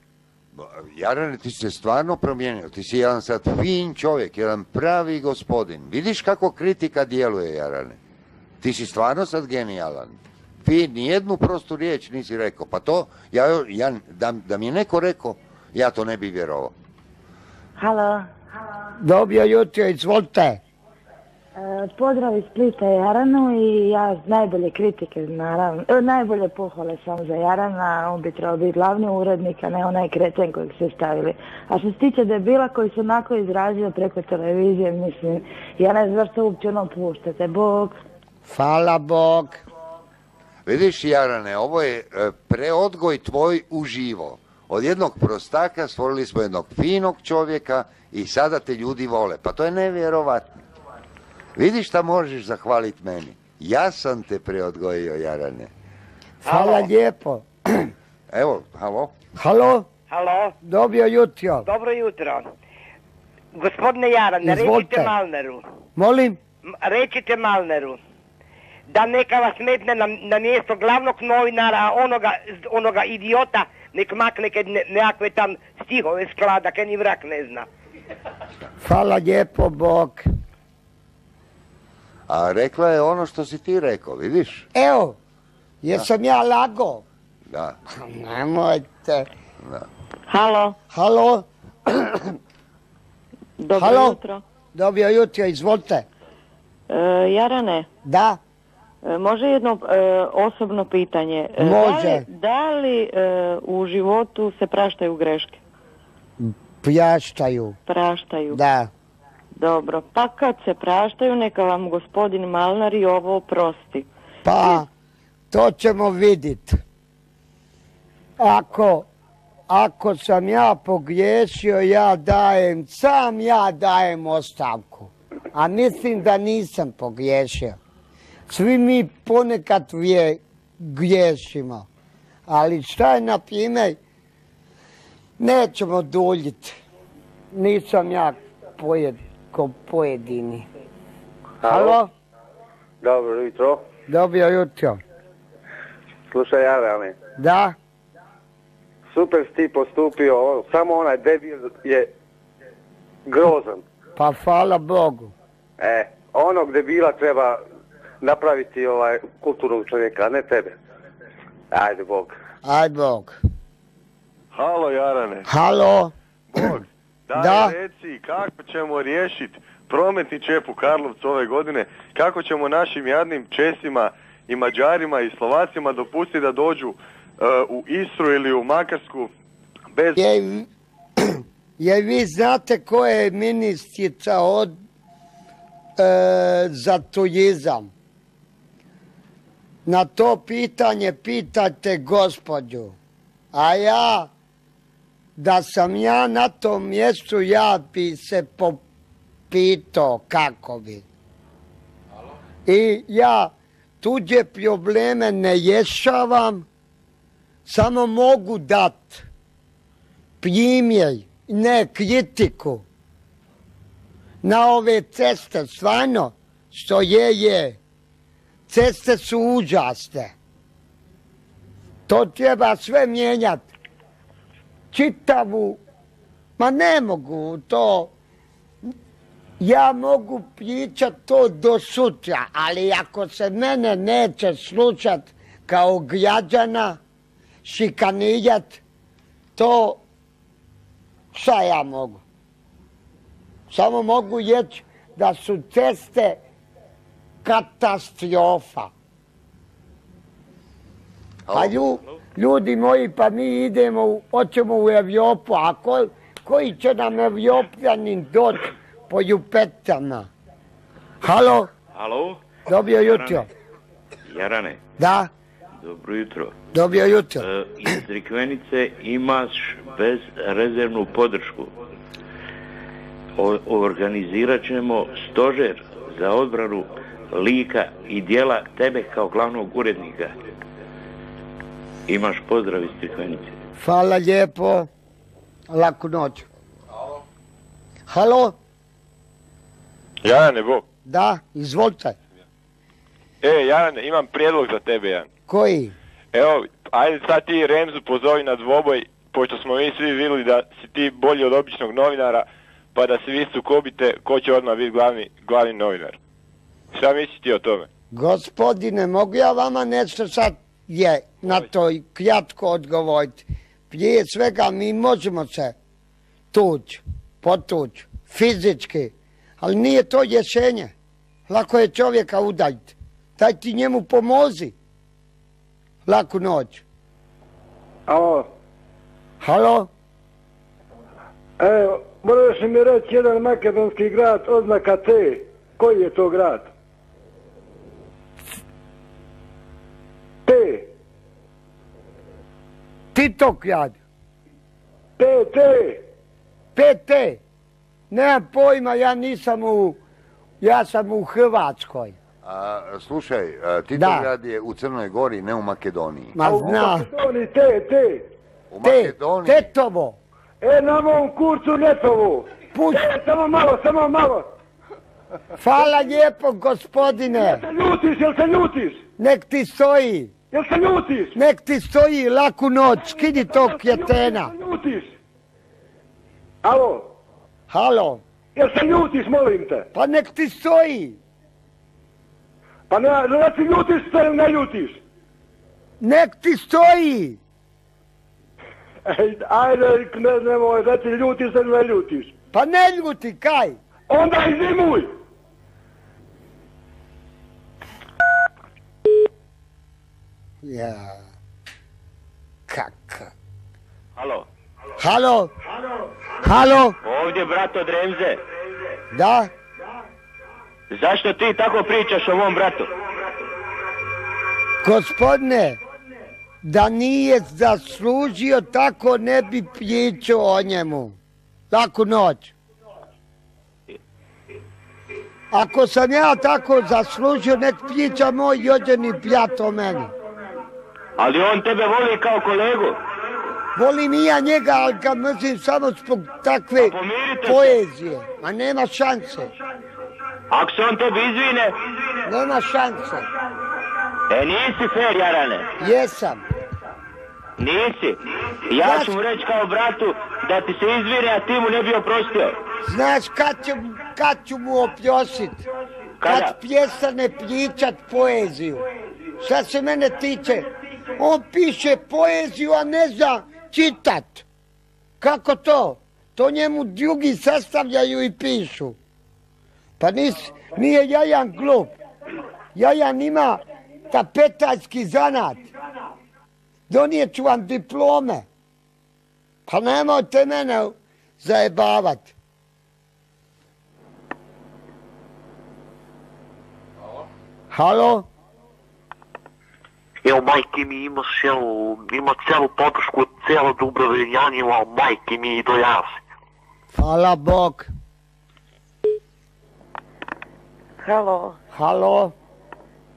Jarane, ti si se stvarno promijenio. Ti si jedan sad fin čovjek, jedan pravi gospodin. Vidiš kako kritika djeluje, Jarane. Ti si stvarno sad genijalan. Ti nijednu prostu riječ nisi rekao. Pa to, da mi je neko rekao, ja to ne bi vjerovao. Halo. Dobro jutro, izvolite. Pozdrav iz Splita Jaranu i ja najbolje kritike, naravno, najbolje pohvale sam za Jarana, on bi trebao biti glavni urednik, a ne onaj kreten kojeg ste stavili. A što se tiče debila koji se onako izrazio preko televizije, mislim, ja ne znam zašto uopće ono puštate, Bog. Hvala Bog. Vidiš Jarane, ovo je preodgoj tvoj uživo. Od jednog prostaka stvorili smo jednog finog čovjeka i sada te ljudi vole. Pa to je nevjerovatno. Vidiš šta možeš zahvaliti meni? Ja sam te preodgojio, Jarane. Hvala lijepo. Evo, halo? Halo? Halo? Dobro jutro. Dobro jutro. Gospodine Jarane, recite Malneru. Molim? Recite Malneru da neka vas metne na mjesto glavnog novinara, onoga idiota, nek makne nekakve tam stihove sklada, kaj ni vrak ne zna. Hvala lijepo, Bog. A rekla je ono što si ti rekao, vidiš? Evo, jesam ja lago? Da. Nemojte. Da. Halo. Halo. Dobro jutro. Dobro jutro, izvolite. Jarane. Da. Može jedno osobno pitanje. Može. Da li u životu se praštaju greške? Praštaju. Da. Dobro, pa kad se praštaju, neka vam gospodin Malnar i ovo oprosti. Pa, to ćemo vidjeti. Ako sam ja pogriješio, ja dajem ostavku. A mislim da nisam pogriješio. Svi mi ponekad griješimo. Ali šta je, na primjer, nećemo duljiti. Nisam ja pojedini. Halo? Dobro jutro. Dobro jutro. Slušaj, Jarane. Da? Super si ti postupio, samo onaj debil je grozan. Pa hvala Bogu. Onog debila treba napraviti kulturnog čovjeka, a ne tebe. Ajde Bog. Ajde Bog. Halo Jarane. Halo. Bog. Daj reci kako ćemo riješiti prometni čep u Karlovcu ove godine, kako ćemo našim jadnim Česima i Mađarima i Slovacima dopustiti da dođu u Istru ili u Makarsku bez... Jer vi znate ko je ministrica za turizam? Na to pitanje pitajte gospođu. A ja, da sam ja na tom mjestu, ja bi se popitao kako bi. I ja tuđe probleme ne rješavam, samo mogu dat primjer, ne kritiku na ove ceste, stvarno, što je. Ceste su užasne. To treba sve mijenjati. Čitavu, ma ne mogu to, ja mogu pričat to do sutra, ali ako se mene neće slušat kao građana, šikanijat, to šta ja mogu? Samo mogu reći da su ceste katastrofa. Pa ljudi moji, pa mi hoćemo u Evropu, a koji će nam Evropljanin doći po Jupetama? Halo? Halo? Dobro jutro. Jarane. Da? Dobro jutro. Dobro jutro. Iz Crikvenice imaš bezrezervnu podršku. Organizirat ćemo stožer za odbranu lika i djela tebe kao glavnog urednika. Imaš pozdrav iz Crikvenice. Hvala lijepo. Laku noć. Halo? Jarane, Bog. Da, izvolite. Jarane, imam prijedlog za tebe, Jan. Koji? Evo, ajde sad ti Remzu pozovi na dvoboj, pošto smo mi svi vidjeli da si ti bolji od običnog novinara, pa da se vi sukobite ko će odmah biti glavni novinar. Šta misliš ti o tome? Gospodine, mogu ja vama nešto sad na to kratko odgovoriti? Prije svega mi možemo se potući, fizički, ali nije to rješenje. Lako je čovjeka udaviti. Daj ti njemu pomozi. Laku noć. Alo. Halo? Evo, moraš mi reći jedan makedonski grad, oznaka T. Koji je to grad? T. Titograd. PT. PT. Nemam pojma, ja sam u Hrvatskoj. Slušaj, Titograd je u Crnoj Gori, ne u Makedoniji. Ma zna. U Makedoniji, T. U Makedoniji. Tetovo. Na mom kurcu Netovo. Samo malo. Hvala lijepo, gospodine. Jel se ljutiš? Nek ti stoji. Jel se ljutiš? Nek ti stoji, laku noć, skidi tog kjetena. Jel se ljutiš? Alo? Halo? Jel se ljutiš, molim te? Pa nek ti stoji. Pa ne ti ljutiš se ili ne ljutiš? Nek ti stoji. Ajde, nemoj, da ti ljutiš se ili ne ljutiš? Pa ne ljuti, kaj? Onda izvimuj! Ja, kaka. Halo? Halo? Halo? Ovdje brat od Remze. Da? Zašto ti tako pričaš o mom bratu? Gospodine, da nije zaslužio, tako ne bi pričao o njemu. Laku noć. Ako sam ja tako zaslužio, nek priča moj jođeni pjat o meni. Ali on tebe voli kao kolegu. Volim i ja njega, ali ga mrzim samo zbog takve poezije. Ma nema šanse. Ako se on tebi izvine... Nema šanse. Nisi fair, Jarane. Jesam. Nisi. Ja ću mu reći kao bratu da ti se izvine, a ti mu ne bi oprostio. Znaš kad ću mu oprosit? Kad pjesane pričat poeziju. Šta se mene tiče, on piše poeziju, a ne zna čitat. Kako to? To njemu drugi sastavljaju i pišu. Pa nije Jajan glup. Jajan ima tapetajski zanat. Donijet ću vam diplome. Pa nemojte mene zajebavat. Halo? Evo, majke mi ima celu podršku, cijelo Dubrovljanje, majke mi i do jase. Hvala Bog. Halo. Halo?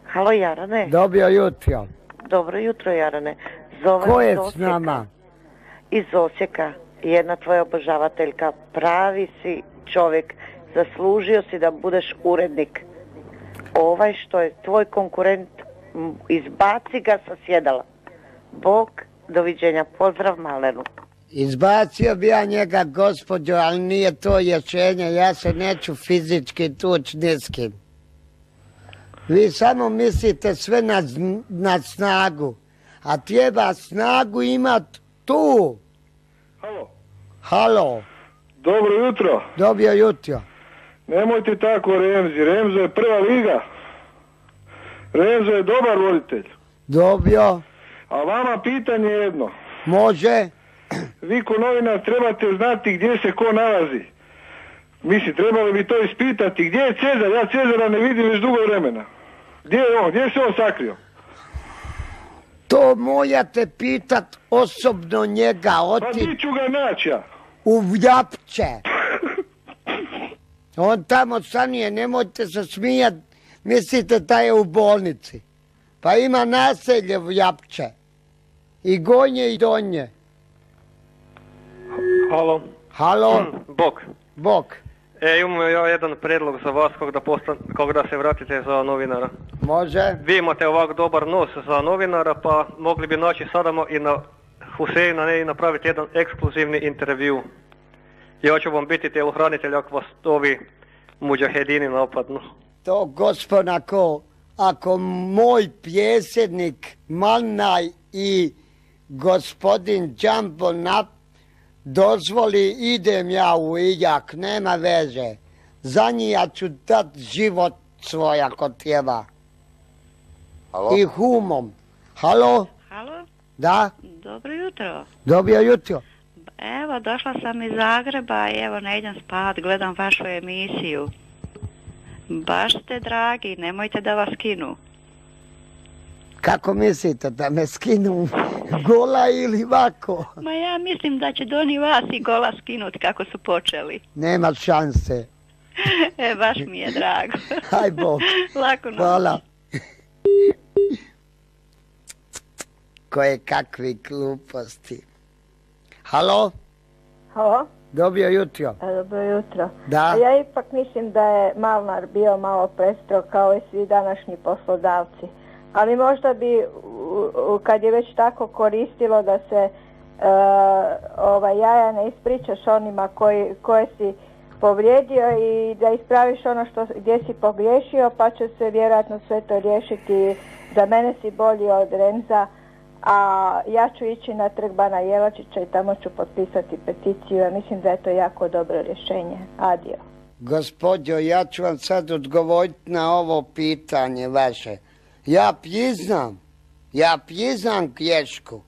Halo, Jarane. Dobro jutro. Dobro jutro, Jarane. Zovem Ko je iz s Osijeka. nama? Iz Osijeka. Jedna tvoja obožavateljka. Pravi si čovjek. Zaslužio si da budeš urednik. Ovaj što je tvoj konkurent, izbaci ga sa sjedala. Bog, doviđenja. Pozdrav Malenu. Izbacio bi ja njega, gospođo, ali nije to rješenje. Ja se neću fizički tući ni s kim. Vi samo mislite sve na snagu. A treba snagu imat tu. Halo. Halo. Dobro jutro. Dobro jutro. Nemojte tako Remzi. Remzo je prva liga. Remzo je dobar voditelj. Dobro. A vama pitanje jedno. Može. Vi ko novinar trebate znati gdje se ko nalazi. Mislim, trebali bi to ispitati. Gdje je Cezar? Ja Cezara ne vidim već dugo vremena. Gdje je on? Gdje se on sakrio? To morate pitat osobno njega. Pa di ću ga naći ja? U Vljapče. On tamo stanuje, nemojte se smijat. Mislite da je u bolnici. Pa ima naselje Vljapče. I Gornje i Donje. Halo. Halo. Bog. Bog. Imamo ja jedan predlog za vas kako da se vratite za novinara. Može. Vi imate ovak dobar nos za novinara, pa mogli bi naći Sadama i na Huseina i napraviti jedan ekskluzivni intervju. Ja ću vam biti telohranitelj ako vas ovi mudžahedini napadnu. To gospod, ako moj pjessednik Malnaj i gospodin Džambo dozvoli, idem ja u Irak, nema veze. Za njih ja ću dat život svoj ako treba. Halo? I humom. Halo? Halo? Da? Dobro jutro. Dobro jutro. Evo, došla sam iz Zagreba i evo ne idem spat, gledam vašu emisiju. Baš ste dragi, nemojte da vas skinu. Kako mislite, da me skinu gola ili ovako? Ma ja mislim da će doni vas i gola skinuti kako su počeli. Nema šanse. Baš mi je drago. Aj Bog. Lako noć. Hvala. Koje kakvi gluposti. Halo? Halo? Dobro jutro. Dobro jutro. Da. Ja ipak mislim da je Malnar bio malo prestrog kao i svi današnji poslodavci. Ali možda bi, kad je već tako koristilo da se jaja ne ispričaš onima koje si povrijedio i da ispraviš ono gdje si pogriješio, pa će se vjerojatno sve to riješiti. Za mene si bolji od Renza, a ja ću ići na Trg Bana Jelačića i tamo ću potpisati peticiju. Ja mislim da je to jako dobro rješenje. Adio. Gospođo, ja ću vam sad odgovoriti na ovo pitanje vaše. Ja priznam grešku.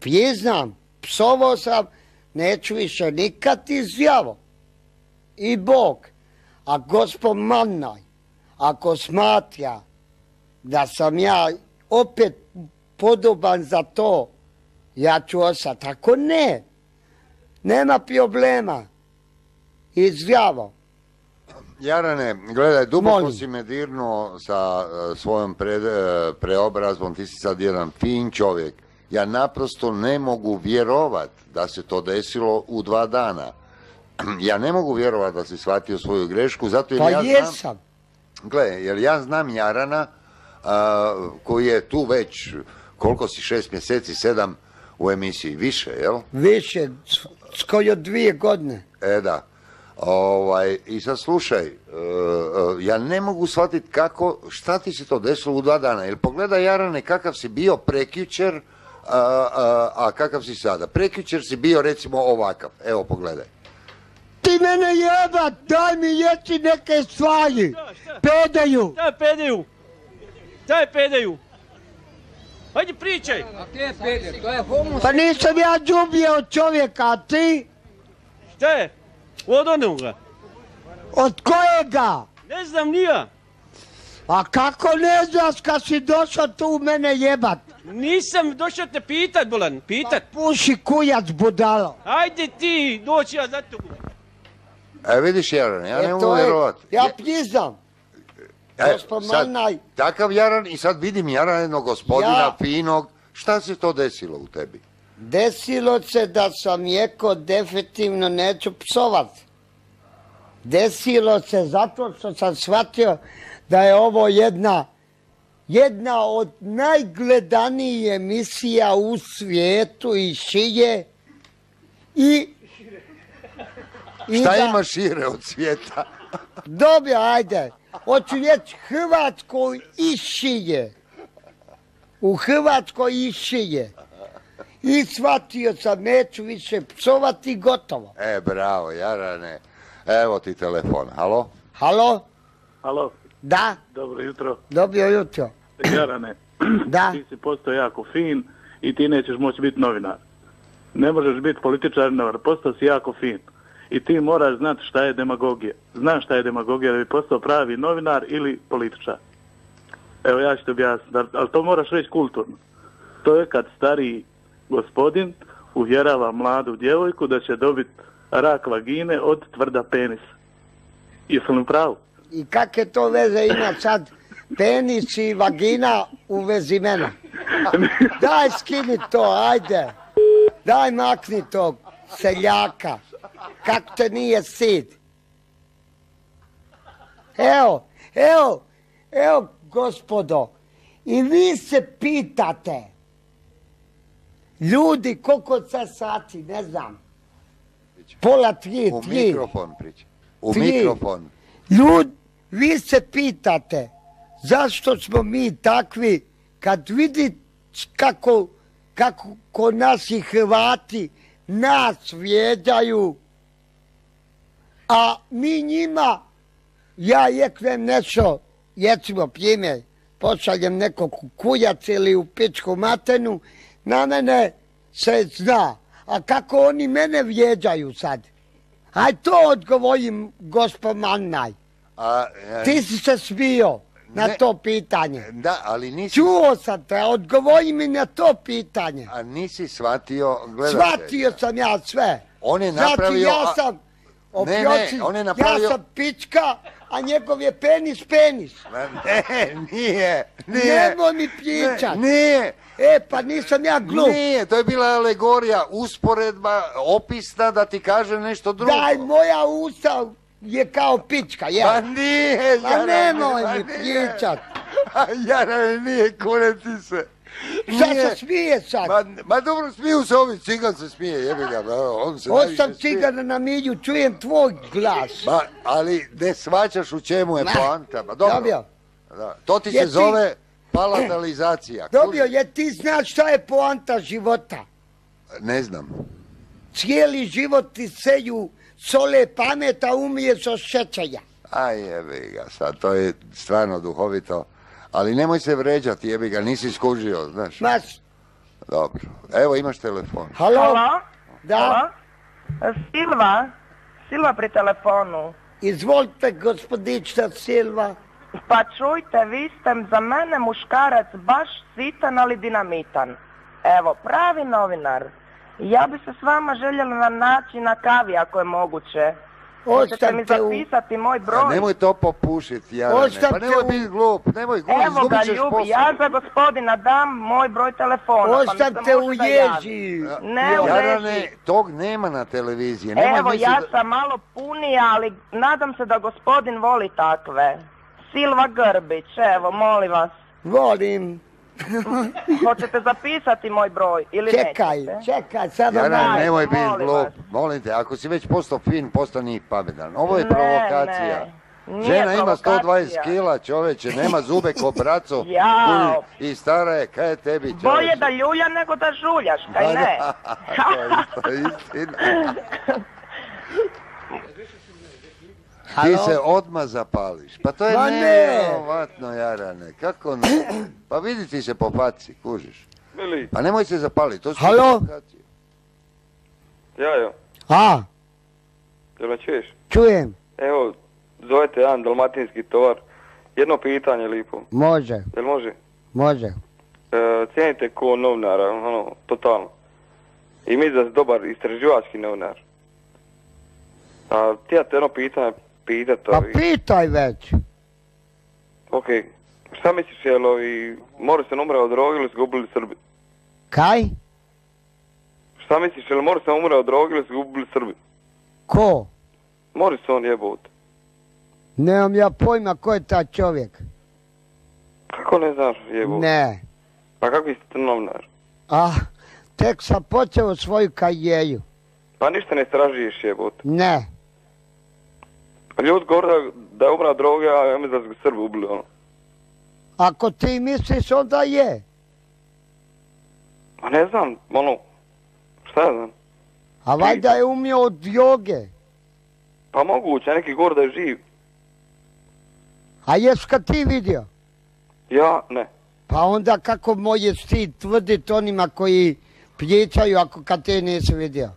Priznam, psovao sam, neću više nikad izjavo. I Bog, a gospod Manaj, ako smatra da sam ja opet podoban za to, ja ću ostati. Ako ne, nema problema. Izjavo. Jarane, gledaj, duboko si me dirnuo sa svojom preobrazbom, ti si sad jedan fin čovjek. Ja naprosto ne mogu vjerovat da se to desilo u 2 dana. Ja ne mogu vjerovat da si shvatio svoju grešku, zato jer jesam. Gledaj, jer ja znam Jarana koji je tu već, koliko si, 6 mjeseci, 7 u emisiji, više, jel? Više, skoro 2 godine. Da. I sad slušaj, ja ne mogu shvatiti šta ti se to desilo u 2 dana. Jer pogledaj, Jarane, kakav si bio prekjučer, a kakav si sada. Prekjučer si bio recimo ovakav. Evo, pogledaj. Ti mene jebat, daj mi jeci neke stvari. Pedaju. Šta je pedaju? Hajde pričaj. Pa nisam ja džubio od čovjeka, a ti? Šta je? Od onoga. Od kojega? Ne znam nija. A kako ne znaš kad si došao tu mene jebat? Nisam došao te pitat, bolan, pitat. Pa puši kujac, budalo. Ajde ti, doći ja za tebu. Vidiš, Jaran, ja ne mogu vjerovat. Ja priznam. Takav Jaran, i sad vidim Jarana jednog gospodina finog. Šta se to desilo u tebi? Desilo se da sam rekao definitivno neću psovat. Desilo se zato što sam shvatio da je ovo jedna od najgledanijih emisija u svijetu i šire. Šta ima šire od svijeta? Dobro, ajde. Hoću reći Hrvatskoj i šire. U Hrvatskoj i šire. I shvatio sam, neću više psovati, gotovo. Bravo, Jarane. Evo ti telefon. Halo? Halo? Halo? Da? Dobro jutro. Dobro jutro. Jarane, da? Ti si postao jako fin i ti nećeš moći biti novinar. Ne možeš biti političar, postao si jako fin. I ti moraš znati šta je demagogija. Znaš šta je demagogija da bi postao pravi novinar ili političar. Evo ja ću ti objasniti, ali to moraš reći kulturno. To je kad stariji gospodin uvjerava mladu djevojku da će dobiti rak vagine od tvrda penisa. Jesam li pravu? I kakve to veze ima sad penis i vagina u vezi mene? Daj skini to, ajde. Daj makni to, seljaka. Kako te nije stid? Evo, gospodo, i vi se pitate, ljudi, koliko sad sati, ne znam, 2:30, 3. U mikrofon priča. U mikrofon. Ljudi, vi se pitate, zašto smo mi takvi, kad vidite kako naši Hrvati nas vrijeđaju, a mi njima ja jeknem nešto, recimo primjer, pošaljem nekog kukuljac ili u pičku matenu, na mene se zna. A kako oni mene vrijeđaju sad? Aj to odgovorim, gospod Mannaj. Ti si se smio na to pitanje. Da, ali nisi... Čuo sam te, odgovori mi na to pitanje. A nisi shvatio gledatelja. Shvatio sam ja sve. On je napravio... Znači ja sam... on je napravio... Ja sam pička, a njegov je penis. Ne, nije. Nemoj mi pričat. Nije. Pa nisam ja glup. Nije, to je bila alegorija, usporedba, opisna da ti kaže nešto drugo. Daj, moja usta je kao pička, jel? Pa nije, Jarane. Nemoj mi pričat. Jarane, nije, kureti se. Šta se smije sad? Ma dobro, smiju se ovi, cigan se smije, jebi ga. Osam cigana na milju, čujem tvoj glas. Ali ne shvaćaš u čemu je poanta. Dobro. To ti se zove palatalizacija. Dobio, jer ti znaš šta je poanta života? Ne znam. Cijeli život ti seju sole pameta, umiješ od šećaja. Aj jebi ga, sad to je stvarno duhovito. Ali nemoj se vređati, jebi ga, nisi skužio, znaš. Dobro. Evo, imaš telefon. Halo? Da? Silva pri telefonu. Izvolite, gospodična Silva. Pa čujte, vi ste za mene muškarac baš sitan, ali dinamitan. Evo, pravi novinar. Ja bi se s vama željela naći na kavi, ako je moguće. Hoćete mi zapisati moj broj? Nemoj to popušiti, Jarane. Pa nemoj biti glup. Evo ga, ljubi, ja za gospodina dam moj broj telefona. Ostavite u ježi. Ne u Jarane, tog nema na televiziji. Evo, ja sam malo punija, ali nadam se da gospodin voli takve. Silva Grbić, evo, molim vas. Volim. Hoćete zapisati moj broj ili nećete? Čekaj, sada Jarane, nemoj biti glup. Molim te, ako si već postao fin, postani pametan. Ovo je provokacija. Žena ima 120 kila, čoveče, nema zube ko braco i stara je, kaj je tebi, čoveče? Bolje da ljulja nego da žuljaš, kaj ne? To je istina. Ti se odmah zapališ. Pa to je nevjerovatno, Jarane. Kako ne? Pa vidi ti se po faci, kužiš. Pa nemoj se zapaliti, to su provokacije. Jajo. Jel me čuješ? Čujem. Evo, zovete jedan dalmatinski tovar. Jedno pitanje lipo. Može. Jel može? Može. Cijenite ko novinara, totalno. I mi da si dobar istraživački novinar. Ti ja te jedno pitanje pitat. Pa pitaj već. Ok, šta misliš, jel Morrison umreo od droge ili su ga ubili Srbi? Kaj? Šta misliš, jel Morrison umreo od droge ili su ga ubili Srbi? Ko? Morrison jebot. Nemam ja pojma ko je ta čovjek. Kako ne znaš jebot? Ne. Pa kakvi ste novinar? Tek sam počeo svoju karijeru. Pa ništa ne istražuješ jebot. Ne. Pa ljudi govore da je umrao droge, a ja mislim da su ga Srbi ubili, ono. Ako ti misliš, onda je. Pa ne znam, šta ja znam. A valjda je umio od joge. Pa moguće, neki govore da je živ. A jes kad ti vidio? Ja, ne. Pa onda kako možeš ti tvrditi onima koji pričaju kad te nisi vidio?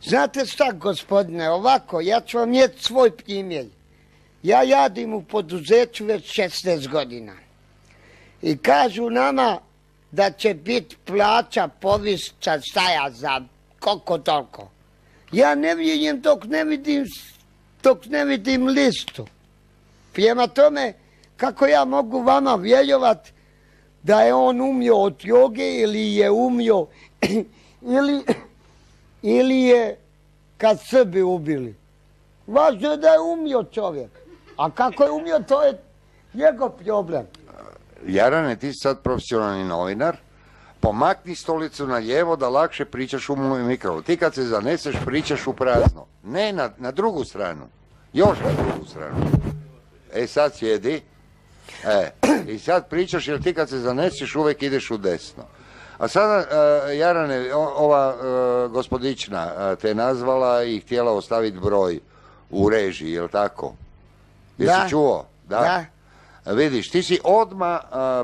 Znate šta, gospodine, ovako, ja ću vam njeti svoj primjer. Ja radim u poduzeću već 16 godina. I kažu nama da će biti plaća povišica staja za koliko toliko. Ja ne vjerujem dok ne vidim listu. Prema tome, kako ja mogu vama vjerovat da je on umio od joge ili je umio ili je kad Srbi ubili. Važno je da je umio čovjek. A kako je umio, to je njegov problem. Jarane, ti si sad profesionalni novinar. Pomakni stolicu na lijevo da lakše pričaš u moj mikrofon. Ti kad se zaneseš pričaš u prazno. Ne na drugu stranu. Još na drugu stranu. Sad sjedi. I sad pričaš jer ti kad se zaneseš uvijek ideš u desno. A sada, Jarane, ova gospodična te nazvala i htjela ostaviti broj u režiji, jel tako? Jesi čuo? Da. Vidiš, ti si odmah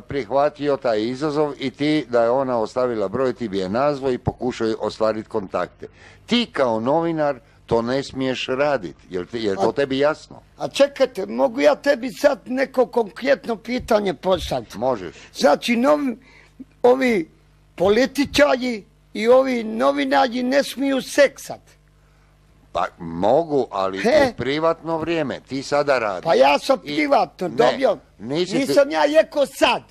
prihvatio taj izazov i ti da je ona ostavila broj, ti bi je nazvao i pokušao ostvariti kontakte. Ti kao novinar to ne smiješ raditi. Je to tebi jasno? A čekajte, mogu ja tebi sad neko konkretno pitanje postaviti? Možeš. Znači, ovi političari i ovi novinari ne smiju seksat. Pa mogu, ali u privatno vrijeme. Ti sada radiš. Pa ja sam privatno dobio. Nisam ja rekao sad.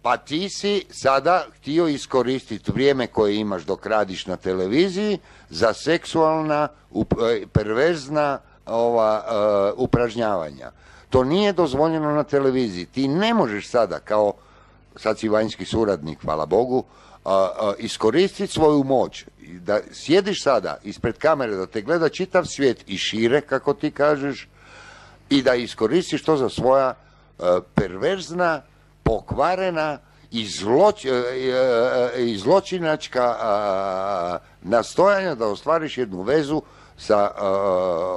Pa ti si sada htio iskoristiti vrijeme koje imaš dok radiš na televiziji za seksualna, perverzna upražnjavanja. To nije dozvoljeno na televiziji. Ti ne možeš sada, kao sad si vanjski suradnik, hvala Bogu, iskoristiti svoju moć. Da sjediš sada ispred kamere, da te gleda čitav svijet i šire, kako ti kažeš, i da iskoristiš to za svoja perverzna, pokvarena i zločinačka nastojanja da ostvariš jednu vezu sa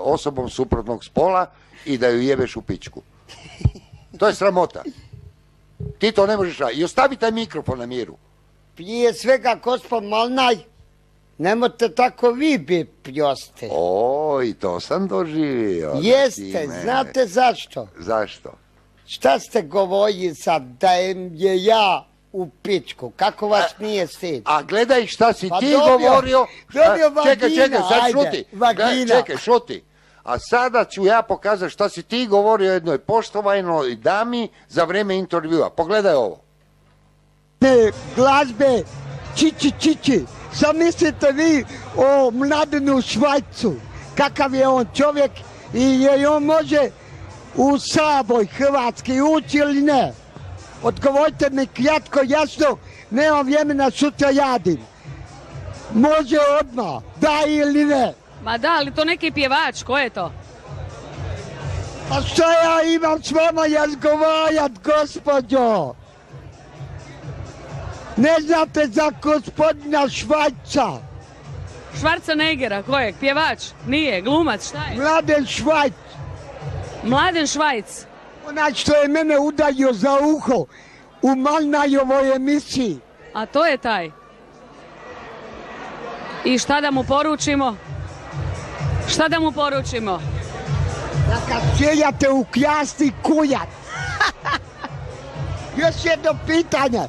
osobom suprotnog spola i da ju jebeš u pičku. To je sramota. Ti to ne možeš raditi. I ostavi taj mikrofon na miru. Prije svega, gospod Malnaj, nemojte tako vi biti pljoste. Oj, to sam doživio. Jeste, znate zašto? Zašto? Šta ste govorili sad, da je ja u pičku? Kako vas nije stid? A gledaj šta si ti govorio. Dobio vagina, čekaj, sad šuti. Vagina. Čekaj, šuti. A sada ću ja pokazati šta si ti govorio jednoj poštovanoj dami za vrijeme intervjua. Pogledaj ovo. Te glazbe, čiči. Sad mislite vi o Mladenu Švajcu. Kakav je on čovjek i je on može u Sabor hrvatski ući ili ne? Odgovorite mi kratko, jasno, nemam vremena, sutra radim. Može odmah, da ili ne? Ma da, ali to neki pjevač, ko je to? A šta ja imam s vama razgovarat, gospođo? Ne znate za gospodina Švajca? Schwarzeneggera, kojeg? Pjevač? Nije, glumac, šta je? Mladen Švajc. Mladen Švajc? Onaj što je mene udario za uho u Malnajovoj emisiji. A to je taj? I šta da mu poručimo? Šta da mu poručimo? Da kad sjeljate u kljasti kujat. Još jedno pitanje.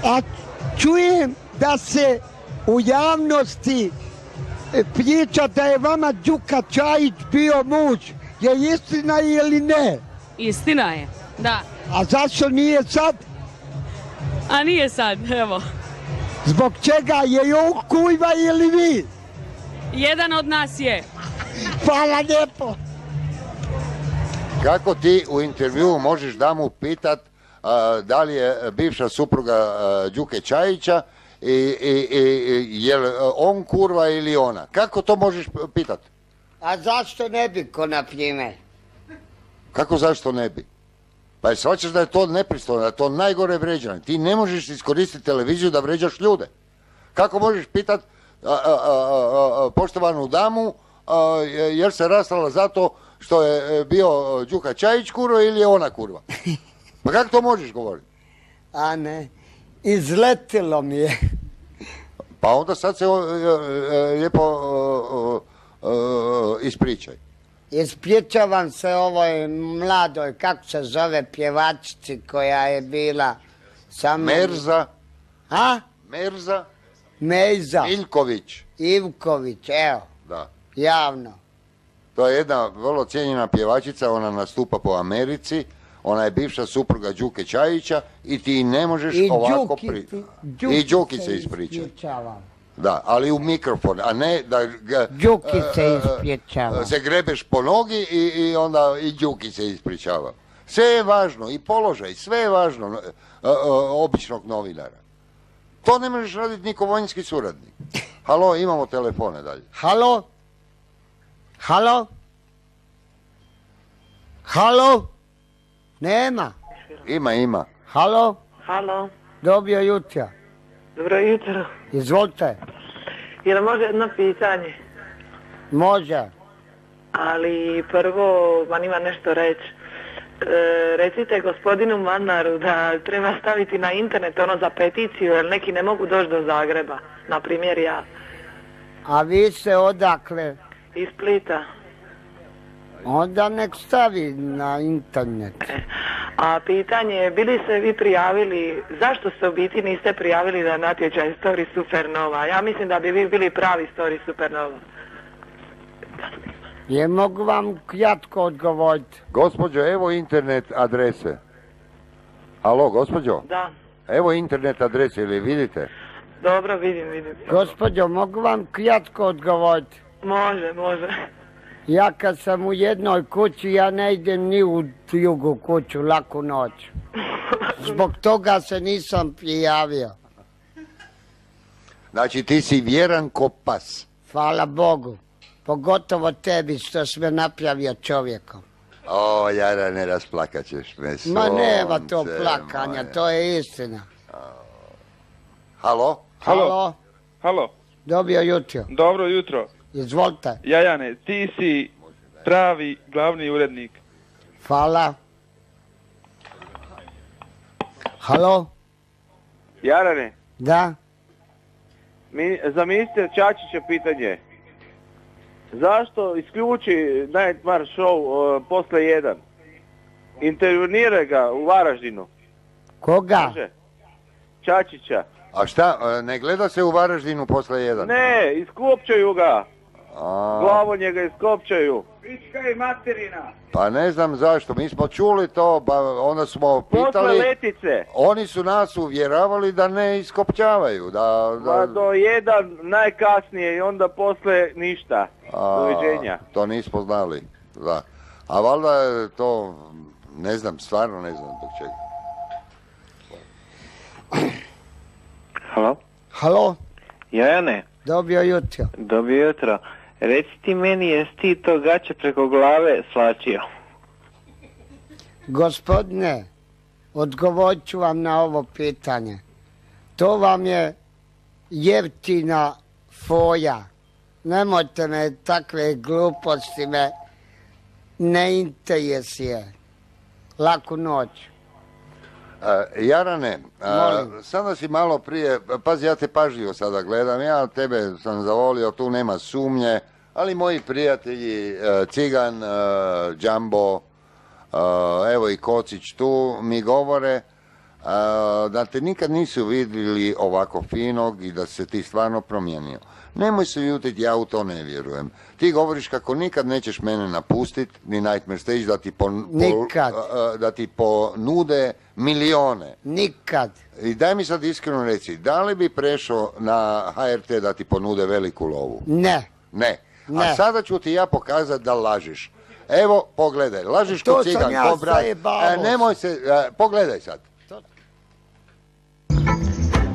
A čujem da se u javnosti priča da je vama Đuka Čajić bio muž. Je istina ili ne? Istina je, da. A zašto nije sad? A nije sad, evo. Zbog čega je on kujva ili vi? Jedan od nas je. Hvala lijepo. Kako ti u intervjuu možeš da mu pitat da li je bivša supruga Đuke Čajića i je li on kurva ili ona? Kako to možeš pitat? A zašto ne bi, ko na primjer? Kako zašto ne bi? Pa je shvaćaš da je to nepristojno, da je to najgore vređanje. Ti ne možeš iskoristiti televiziju da vređaš ljude. Kako možeš pitat poštovanu damu jer se rastala zato što je bio Đuka Čajić kurva ili je ona kurva? Pa kako to možeš govoriti? A ne, izletilo mi je. Pa onda sad se lijepo ispričaj. Ispričavam se ovoj mladoj, kako se zove, pjevačici koja je bila samo... Merza. A? Merza. Mejza. Ivković, evo. Da. Javno. To je jedna vrlo cijenjena pjevačica, ona nastupa po Americi, ona je bivša supruga Đuke Čajića i ti ne možeš ovako I Đuki se ispriča. Da, ali u mikrofon, a ne da Đuki se ispričava. Se grebeš po nogi i onda i Đuki se ispričava. Sve je važno, i položaj, sve je važno običnog novinara. To ne možeš raditi niko vanjski suradnik. Halo, imamo telefone dalje. Halo? Halo? Halo? Nema. Ima. Halo? Halo. Dobro jutro. Dobro jutro. Izvolite. Jel može jedno pitanje? Može. ali prvo vam ima nešto reći. Recite gospodinu Mannaru da treba staviti na internet ono za peticiju, jer neki ne mogu doći do Zagreba, na primjer ja. A vi se odakle? Iz Splita. Onda nek stavi na internet. A pitanje je, bili se vi prijavili, zašto se u biti niste prijavili na natječaj Story Supernova? Ja mislim da bi vi bili pravi Story Supernova. Je mogu vam kratko odgovoriti? Gospođo, evo internet adrese. Alo, gospođo? Da. Evo internet adrese, ili vidite? Dobro, vidim. Gospođo, mogu vam kratko odgovoriti? Može. Ja kad sam u jednoj kući, ja ne idem ni u drugu kuću, laku noć. Zbog toga se nisam prijavio. Znači ti si vjeran ko pas. Hvala Bogu. Pogotovo tebi što si me napravio čovjekom. O, Jara, ne rasplakat ćeš me. Ma nema to plakanja, moje. To je istina. Halo? Halo? Dobro jutro. Dobro jutro. Izvolite. Jajane, ti si pravi glavni urednik. Hvala. Halo? Jarane? Da? Za ministra Čačića pitanje. Zašto isključi Nightmare Show posle 1? Intervjuiraj ga u Varaždinu. Koga? Može. Čačića. A šta, ne gleda se u Varaždinu posle 1? Ne, iskopčaju ga. Glavo njega iskopčaju. Pička i materina. Pa ne znam zašto, mi smo čuli to, pa onda smo pitali... Posle Letice. Oni su nas uvjeravali da ne iskopčavaju, Pa do 1 najkasnije i onda posle ništa. Doviđenja. To nismo znali, da. A valjda je to, ne znam, stvarno ne znam zbog čega. Halo? Jajane? Dobro jutro. Dobro jutro. Reci ti meni, jesi ti to gaće preko glave slačio? Gospodine, odgovorit ću vam na ovo pitanje. To vam je jeftina foja. Nemojte me, takve gluposti me ne interesuje. Laku noć. Jarane, sada si malo prije, pazi, ja te pažljivo sada gledam, ja tebe sam zavolio, tu nema sumnje, ali moji prijatelji, Cigan, Džambo, evo i Kocić tu mi govore da te nikad nisu vidjeli ovako finog i da se ti stvarno promijenio. Nemoj se ljutiti, ja u to ne vjerujem. Ti govoriš kako nikad nećeš mene napustiti, ni Nightmare Stage, da ti ponude milione. Nikad. I daj mi sad iskreno reci, da li bi prešao na HRT da ti ponude veliku lovu? Ne. Ne. A sada ću ti ja pokazati da lažeš. Evo, pogledaj, lažeš ko Cigan, ko brat. Nemoj se, pogledaj sad.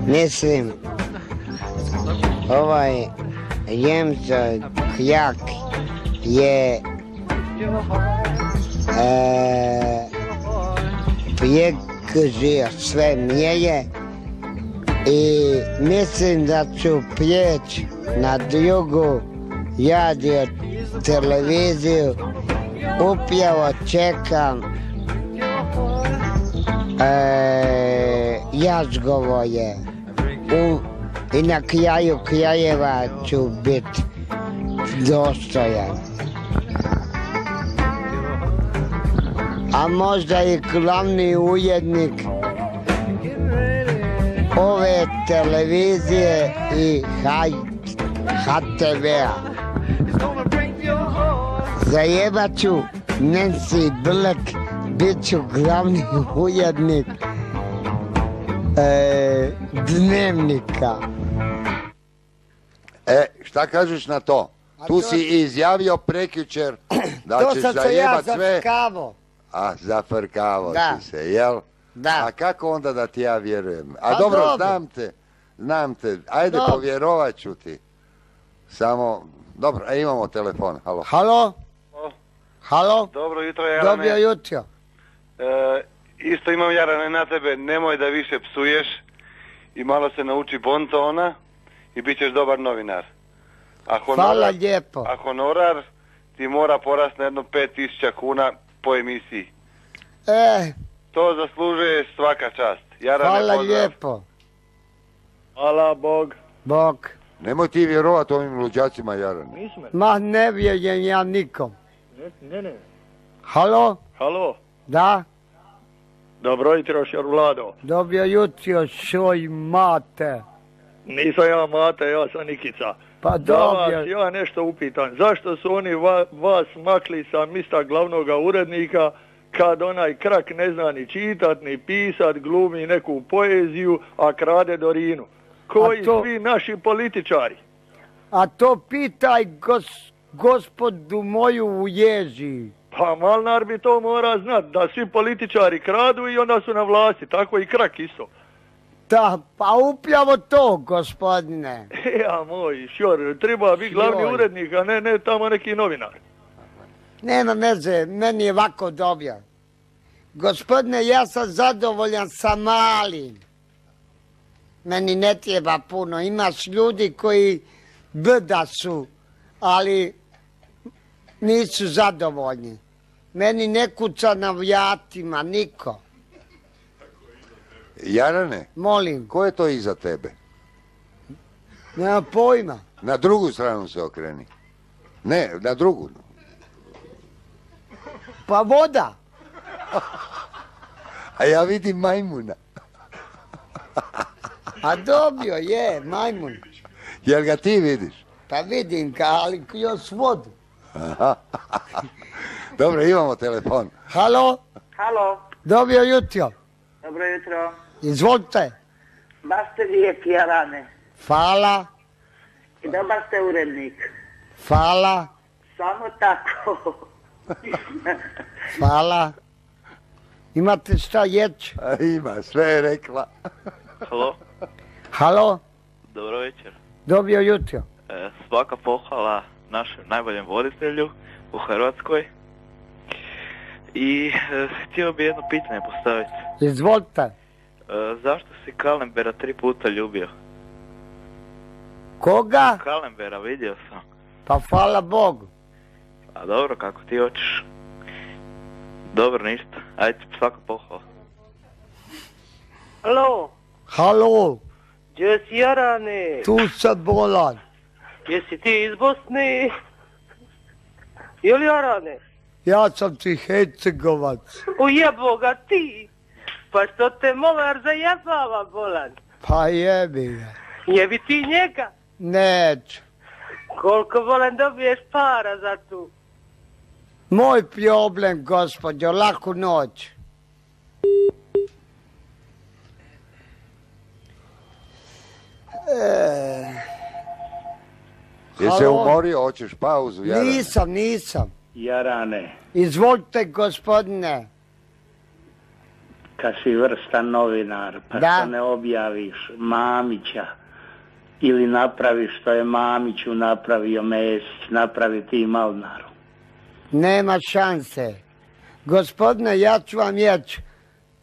Mislim, ovaj Jemca Kjak je prekržio sve mjere i mislim da ću prijeći na drugu radio televiziju. Upravo čekam razgovore i na kraju krajeva ću biti dostojan. A možda i glavni urednik ove televizije i HTV-a. Zajebat ću Nancy Black, bit ću glavni urednik Dnevnika. Šta kažeš na to? Tu si izjavio prekjučer da ćeš zajebat sve. To sam se ja zafrkavo. A, zafrkavo si se, jel? Da. A kako onda da ti ja vjerujem? A dobro, znam te. Ajde, povjerovat ću ti. Samo, dobro, imamo telefon. Halo? Dobro jutro, Jarane. Dobro jutro. Isto imam, Jarane, na tebe, nemoj da više psuješ i malo se nauči bontona i bit ćeš dobar novinar. Hvala lijepo. A honorar ti mora porast na jedno 5.000 kuna po emisiji. To zaslužuje svaka čast. Jarane, hvala pozdrav. lijepo. Hvala, Bog. Bog. Nemoj ti vjerovati ovim luđacima, Jarane. Ma ne vjerujem ja nikom. Ne. Halo? Halo, Da? dobro jutro, šor Vlado. Dobro jutro, šoj mate. Nisam ja Mate, ja sam Nikica. Pa Da vas dobro. ja nešto upitam. Zašto su oni vas makli sa mista glavnoga urednika kad onaj krak ne zna ni čitat, ni pisat, glumi neku poeziju, a krade Dorinu? Koji svi naši političari? A to pitaj gospodu moju u Ježi. Pa Malnar bi to mora znat, da svi političari kradu i onda su na vlasti, tako i krak isto. Da, pa upravo to, gospodine. Ja moj, šjor, treba biti glavni Joj. urednik, a ne tamo neki novinar. Nema veze, meni je ovako dobro. Gospodine, ja sam zadovoljan sa malim. Meni ne treba puno. Imaš ljudi koji brda su, ali nisu zadovoljni. Meni ne kuca na vratima, niko. Jarane, molim. Ko je to iza tebe? Nema pojma. Na drugu stranu se okreni. Ne, na drugu. Pa voda. A ja vidim majmuna. A dobro je, majmun. Jel ga ti vidiš? Pa vidim ga, ali još vodu. Dobro, imamo telefon. Halo? Halo, Dobro jutro. dobro jutro. Izvolite. Baš ste lijep, Jarane. Hvala. I dobar ste urednik. Hvala. Samo tako. Hvala. Imate šta jeći? Ima, sve je rekla. Halo, Halo? dobro večer. Dobro jutro. Svaka pohvala našem najboljem voditelju u Hrvatskoj. I htio bi jedno pitanje postaviti. Izvolite. Zašto si Kalembera 3 puta ljubio? Koga? Kalembera, vidio sam. Pa hvala Bogu. A dobro, kako ti hoćeš. Dobro, ništa. Ajde, svaka pohvala. Halo, Halo? gdje si Jarane? Tu sam bolan. Jesi ti iz Bosne? Jel Jarane? Ja sam ti Hercegovac. Ujebo ga ti. Pa što te Molar zajebava, bolan? Pa jebi ga. Jebi ti njega. Neću. Koliko, bolan, dobiješ para za tu? Moj problem, gospođo, laku noć. Jesi umorio, hoćeš pauzu? Jarane? Nisam. Jarane, Izvolite, gospodine. kad si vrstan novinar, pa Da. što ne objaviš Mamića ili napraviš što je Mamiću napravio Mesić, napravi ti Malnaru. Nema šanse. Gospodine, ja ću vam reći,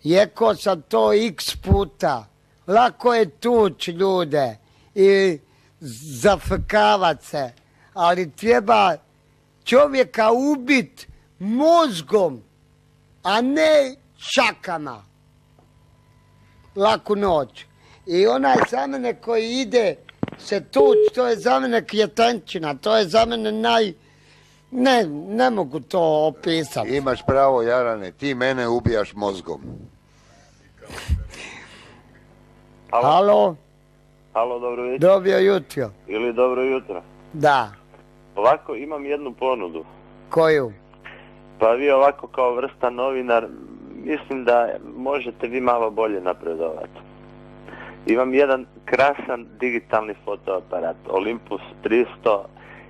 jeko sam to x puta. Lako je tući ljude i zafrkavat se, ali treba čovjeka ubit mozgom, a ne šakama. Laku noć. I onaj za mene koji ide se tuć, to je za mene kjetenčina, to je za mene ne mogu to opisati. Imaš pravo, Jarane, ti mene ubijaš mozgom. Halo? Halo, dobro večer. Dobro jutro. Ili dobro jutro. Da. Ovako, imam jednu ponudu. Koju? Pa vi ovako kao vrsta novinar, mislim da možete vi malo bolje napredovati. Imam jedan krasan digitalni fotoaparat, Olympus 300,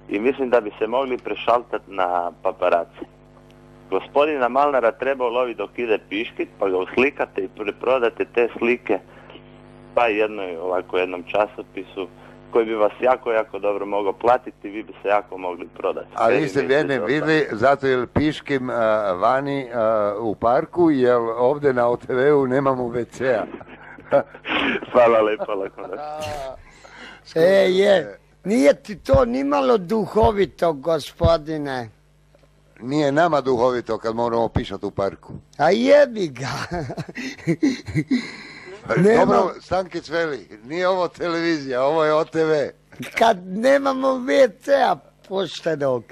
i mislim da bi se mogli prešaltati na paparaci. Gospodina Malnara treba uloviti dok ide piškit, pa ga uslikate i preprodate te slike pa jednom časopisu koji bi vas jako dobro mogao platiti, vi bi se jako mogli prodati. A vi ste mene vidjeli zato jer piškim vani u parku, jer ovdje na OTV-u nemamo WC-a. Hvala lepa, lako Nije ti to nimalo duhovito, gospodine. nije nama duhovito kad moramo pišati u parku. A jebi ga. Dobro, Stankić veli, nije ovo televizija, ovo je OTV. Kad nemamo WC-a poštenog.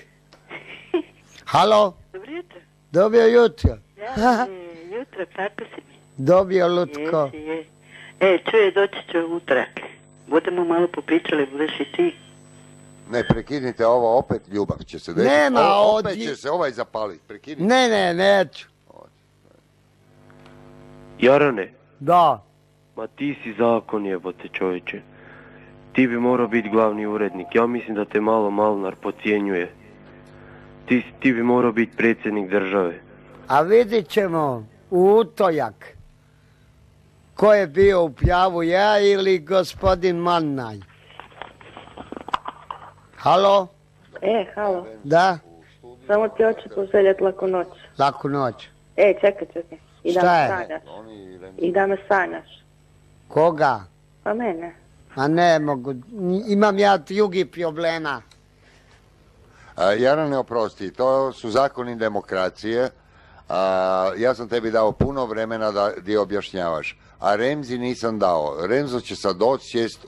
Halo? Dobro jutro. Dobio jutro. Ja, jutro, kako si mi? Dobio Lutko. Čuje, doći će utorak. Budemo malo popričali, budeš i ti. Ne, prekinite ovo, opet ljubav će se desiti. Nema opet će se ovaj zapaliti, prekinite. Ne, neću. Jarane. Da. Ma ti si zakon jebote čovječe. Ti bi morao biti glavni urednik. Ja mislim da te malo Malnar podcjenjuje. Ti bi morao biti predsjednik države. A vidit ćemo u utorak ko je bio u pljavu, ja ili gospodin Mannaj. Halo? Halo. Da? Samo ti hoću poželjeti laku noć. Laku noć. Čekaj. I da me sanjaš. Koga? Pa mene. A ne mogu, imam ja drugi problema. Jarane, oprosti, to su zakoni demokracije. Ja sam tebi dao puno vremena da ti objašnjavaš. A Remzi nisam dao. Remzo će sad doći sjest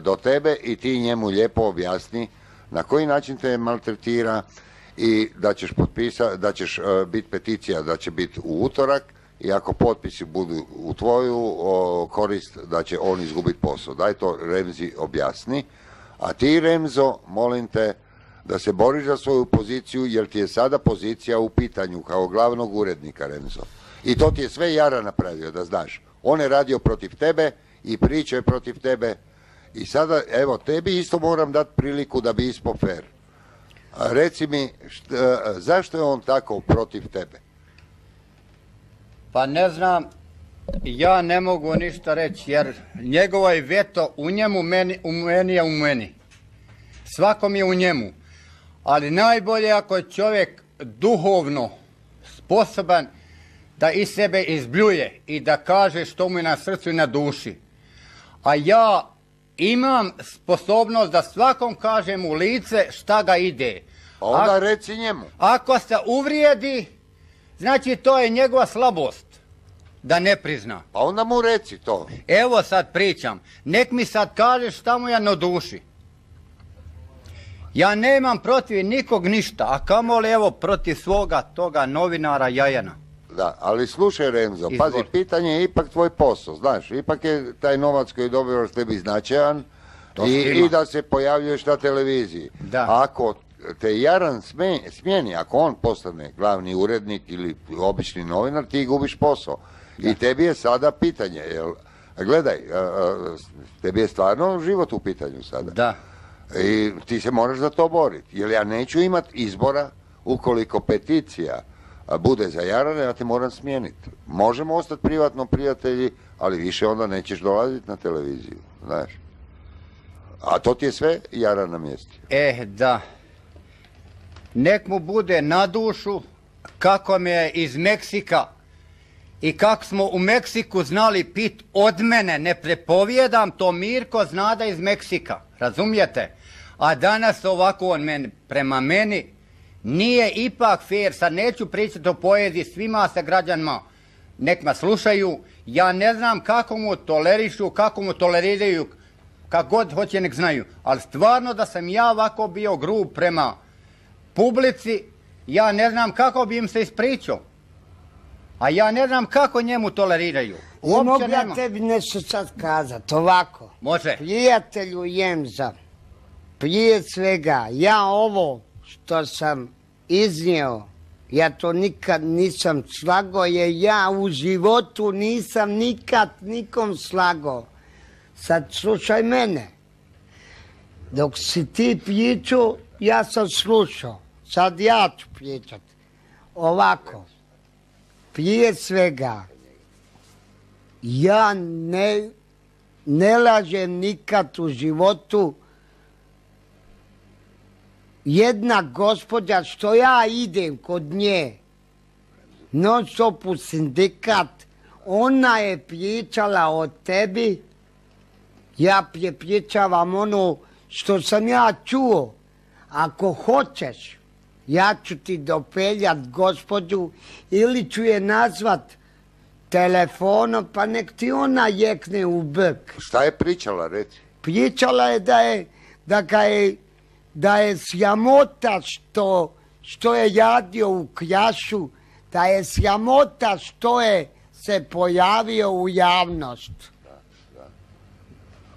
do tebe i ti njemu lijepo objasni na koji način te maltretira i da ćeš biti peticija, da će biti u utorak i ako potpisi budu u tvoju korist, da će on izgubiti posao. Daj to Remzi objasni. A ti, Remzo, molim te da se boriš za svoju poziciju, jer ti je sada pozicija u pitanju kao glavnog urednika, Remzo. I to ti je sve Jara napravio, da znaš. On je radio protiv tebe i pričao je protiv tebe. I sada, evo, tebi isto moram dati priliku da bi ispao fair. Reci mi, zašto je on tako protiv tebe? Pa ne znam, ja ne mogu ništa reći, jer njegovo je veto u njemu, meni je u meni. Svakom je u njemu. Ali najbolje ako je čovjek duhovno sposoban da iz sebe izbljuje i da kaže što mu je na srcu i na duši. A ja imam sposobnost da svakom kažem u lice šta ga ide. Onda reci njemu. Ako se uvrijedi, znači to je njegova slabost. Da ne prizna. Pa onda mu reci to. Evo sad pričam. Nek mi sad kaže šta mu je na duši. Ja nemam protiv nikog ništa, a kamoli evo protiv svoga toga novinara Jajana. Da, ali slušaj Remzo, pazi, pitanje je ipak tvoj posao, znaš, ipak je taj novac koji dobivaš tebi značajan i da se pojavljuješ na televiziji. Da. Ako te Jaran smijeni, ako on postane glavni urednik ili obični novinar, ti gubiš posao. Da. I tebi je sada pitanje, gledaj, tebi je stvarno život u pitanju sada. Da. I ti se moraš za to boriti, jer ja neću imati izbora ukoliko peticija bude za Jarana, ja te moram smijeniti. Možemo ostati privatno prijatelji, ali više onda nećeš dolaziti na televiziju, znaš. A to ti je sve Jaran namjestio. Da. Nek mu bude na dušu kako me je iz Meksika i kako smo u Meksiku znali pit od mene, ne prepovjedam, to Mirko zna da iz Meksika, razumijete? A danas ovako on prema meni nije ipak fair, sad neću pričati o poeziji svima sa građanima, nek me slušaju, ja ne znam kako mu tolerišu, kako mu toleriraju, kako god hoće nek znaju, ali stvarno da sam ja ovako bio grub prema publici, ja ne znam kako bi im se ispričao. A ja ne znam kako njemu toleriraju. Mogu ja tebi nešto sad kazati, ovako. Može. Prijatelju Jemza, prije svega, ja ovo što sam iznio, ja to nikad nisam slagao, jer ja u životu nisam nikad nikom slagao. Sad slušaj mene. Dok si ti pričao, ja sam slušao. Sad ja ću pričati. Ovako. Prije svega, ja ne lažem nikad u životu. Jedna gospođa što ja idem kod nje, non stop u sindikat, ona je pričala o tebi, ja prepričavam ono što sam ja čuo. Ako hoćeš ja ću ti dopeljat gospođu ili ću je nazvat telefonom, pa nek ti ona jekne u bek. Šta je pričala, reci? Pričala je da je sramota što je jadio u Krašu, da je sramota što je se pojavio u javnost.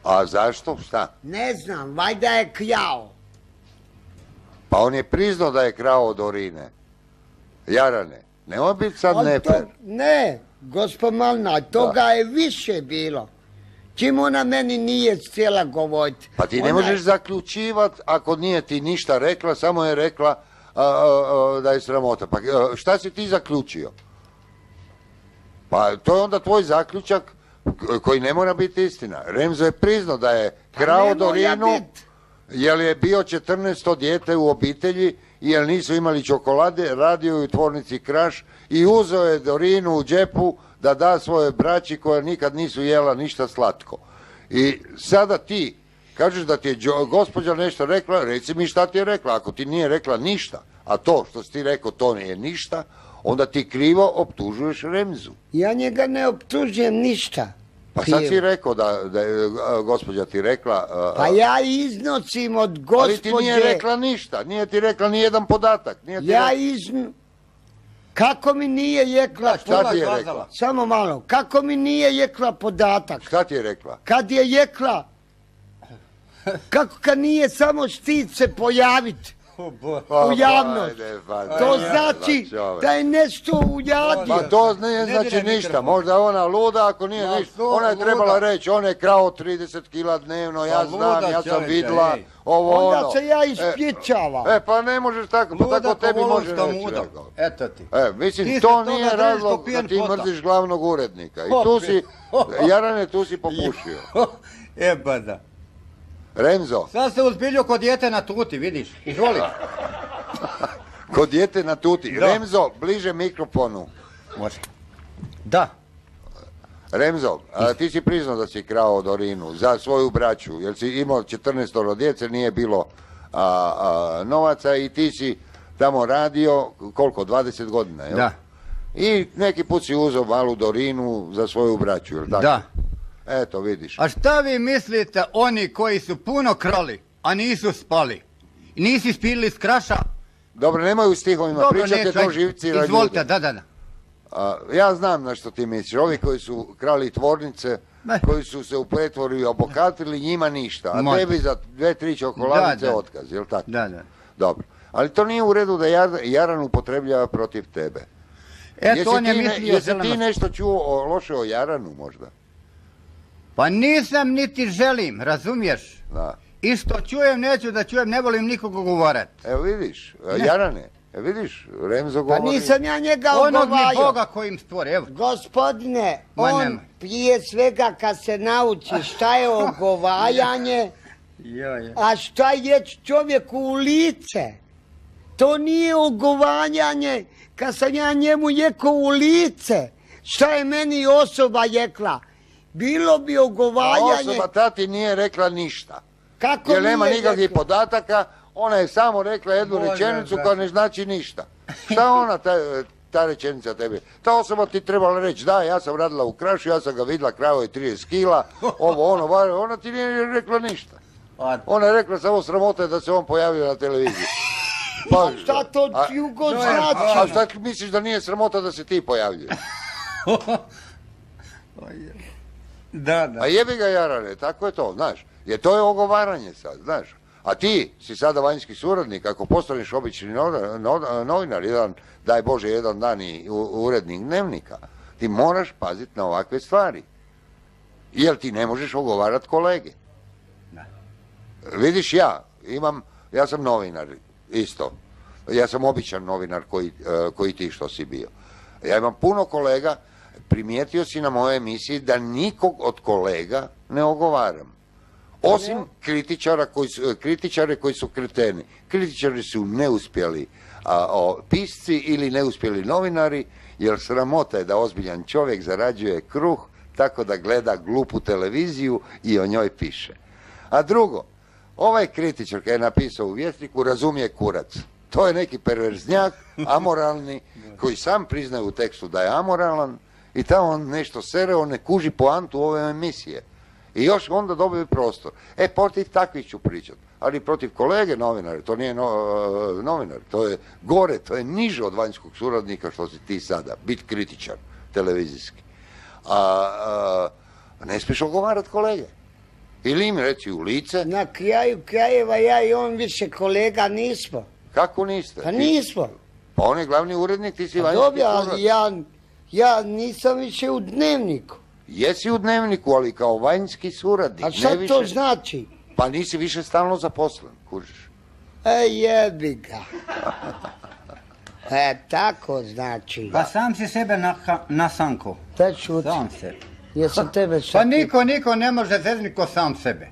A zašto? Šta? Ne znam, valjda je krao. Pa on je priznao da je krao od Orine. Jarane, nemoj biti sad nefer. Ne, gospod Malnar, toga je više bilo. Čim ona meni nije htjela govoriti. Pa ti ne možeš zaključivati ako nije ti ništa rekla, samo je rekla da je sramota. Pa šta si ti zaključio? Pa to je onda tvoj zaključak koji ne mora biti istina. Remzo je priznao da je krao Dorinu jer je bio 14. dijete u obitelji i jer nisu imali čokolade, radio je u tvornici Kraš i uzeo je Dorinu u džepu da da svoje braći koja nikad nisu jela ništa slatko. I sada ti kažeš da ti je gospođa nešto rekla, reci mi šta ti je rekla. Ako ti nije rekla ništa, a to što si ti rekao to nije ništa, onda ti krivo optužuješ Remzu. Ja njega ne optužujem ništa. Pa sad si rekao da je gospođa ti rekla... Pa ja iznosim od gospođe... Ali ti nije rekla ništa, nije ti rekla ni jedan podatak. Kako mi nije rekla... Šta ti je rekla? Samo malo, kako mi nije rekla podatak? Šta ti je rekla? Kad je rekla... Kako kad nije samo stid se pojaviti u javnost. To znači da je nešto ujadio. Pa to ne znači ništa. Možda ona luda ako nije ništa. Ona je trebala reći, on je krao 30 kila dnevno, ja znam, ja sam vidla. Onda se ja ispječavam. Pa ne možeš tako, pa tako tebi može reći. Eto ti. Mislim, to nije razlog da ti mrziš glavnog urednika. I tu si, Jarane, tu si popušio. Pa da. Remzo. Sad se uzbiljio kod dijete na tuti, vidiš. Izvoli. Kod dijete na tuti. Da. Remzo, bliže mikrofonu. Može. Da. Remzo, ti si priznao da si krao Dorinu za svoju braću, jer si imao 14 djece, nije bilo novaca i ti si tamo radio, koliko, 20 godina, jel? Da. I neki put si uzeo malu Dorinu za svoju braću, jel tako? Da. Eto, vidiš. A šta vi mislite oni koji su puno krali, a nisu spali? Nisi spili s Kraša? Dobro, nemoj u stihovima, pričate to živci. Izvolite, da. Ja znam na što ti misliš. Ovi koji su krali tvornice, koji su se u pretvorbi obokatili, njima ništa. A tebi za 2-3 čokoladice otkaz, jel tako? Da. Dobro. Ali to nije u redu da Jaran upotrebljava protiv tebe. Jesi ti nešto čuo loše o Jaranu možda? Pa nisam niti želim, razumiješ? Da. I što čujem, neću da čujem, ne volim nikoga govorati. Evo vidiš, Jarane, vidiš, Remzo govori... Pa nisam ja njega ogovario. Onog mi Boga kojim stvori, evo. Gospodine, on prije svega kad se nauči šta je ogovajanje, a šta je čovjeku u lice. To nije ogovarjanje kad sam ja njemu rekao u lice. Šta je meni osoba rekla? Bilo bi ogovarjanje... A osoba tati nije rekla ništa. Kako jer nema nije nikakvih rekla? Podataka, ona je samo rekla jednu rečenicu koja ne znači ništa. Šta ona, ta rečenica tebi? Ta osoba ti trebala reći, da, ja sam radila u Krašu, ja sam ga vidjela, krao je 30 kila, ona ti nije rekla ništa. Ona je rekla samo sramota je da se on pojavio na televiziji. Pa šta to jugo znači? A šta misliš da nije sramota da se ti pojavljuje? Da. A jebi ga Jarane, tako je to, znaš. Jer to je ogovaranje sad, znaš. A ti si sada vanjski suradnik, ako postaneš obični novinar, daj Bože, jedan dan i urednik Dnevnika, ti moraš paziti na ovakve stvari. Jer ti ne možeš ogovarati kolege. Vidiš, ja sam novinar isto. Ja sam običan novinar koji ti što si bio. Ja imam puno kolega, primijetio si na mojoj emisiji da nikog od kolega ne ogovaram. Osim kritičare koji su kreteni. Kritičari su neuspjeli pisci ili neuspjeli novinari, jer sramota je da ozbiljan čovjek zarađuje kruh tako da gleda glupu televiziju i o njoj piše. A drugo, ovaj kritičar koji je napisao u Vjesniku razumije kurac. To je neki perverznjak, amoralni, koji sam priznaje u tekstu da je amoralan i tamo on nešto sere, on ne kuži poantu ove emisije. I još onda dobije prostor. Protiv takvih ću pričati. Ali protiv kolege novinara, to nije novinar, to je gore, to je niže od vanjskog suradnika što si ti sada, biti kritičar televizijski. Ne smiješ ogovarati kolege. Ili im reci u lice. Na kraju krajeva ja i on više kolega nismo. Kako niste? Pa nismo. Pa on je glavni urednik, ti si vanjski suradnik. Dobro, ali ja nisam više u Dnevniku. Jesi u Dnevniku, ali kao vanjski suradnik. A šta to znači? Pa nisi više stalno zaposlen, kužiš. Jebi ga. Tako znači. Pa sam si sebe nasanko. Da čuti. Sam sebe. Jesam tebe Pa niko ne može zezati ko sam sebe.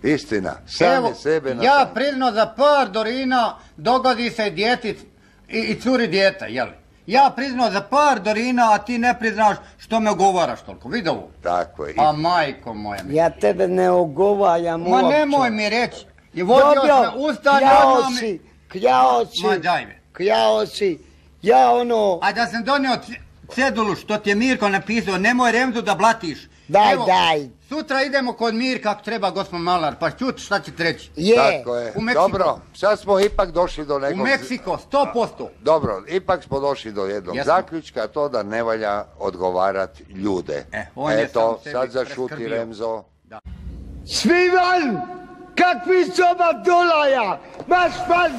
Istina, sam je sebe nasanko. Ja priznao za par dorina dogodi se djeti i curi djeta, jeli? Ja priznao za par dorina, a ti ne priznaš što me ogovaraš toliko. Vidi ovo. Tako je. A majko moja. Ja tebe ne ogovaram uopće. Ma nemoj mi reći. I vodio me usta Kljao si. Ja ono... A da sam donio cedulu što ti je Mirko napisao, nemoj Remzu da blatiš. Daj. Sutra idemo kod Mirka kako treba gospod Malar, pa čuti šta ćete reći. Tako je. Dobro, sad smo ipak došli do nekog... U Meksiko, 100%. Dobro, ipak smo došli do jednog zaključka, to da ne valja odgovarati ljude. Eto, sad zašuti Remzo. Svi van! Kakvi soba dolaja! Baš van!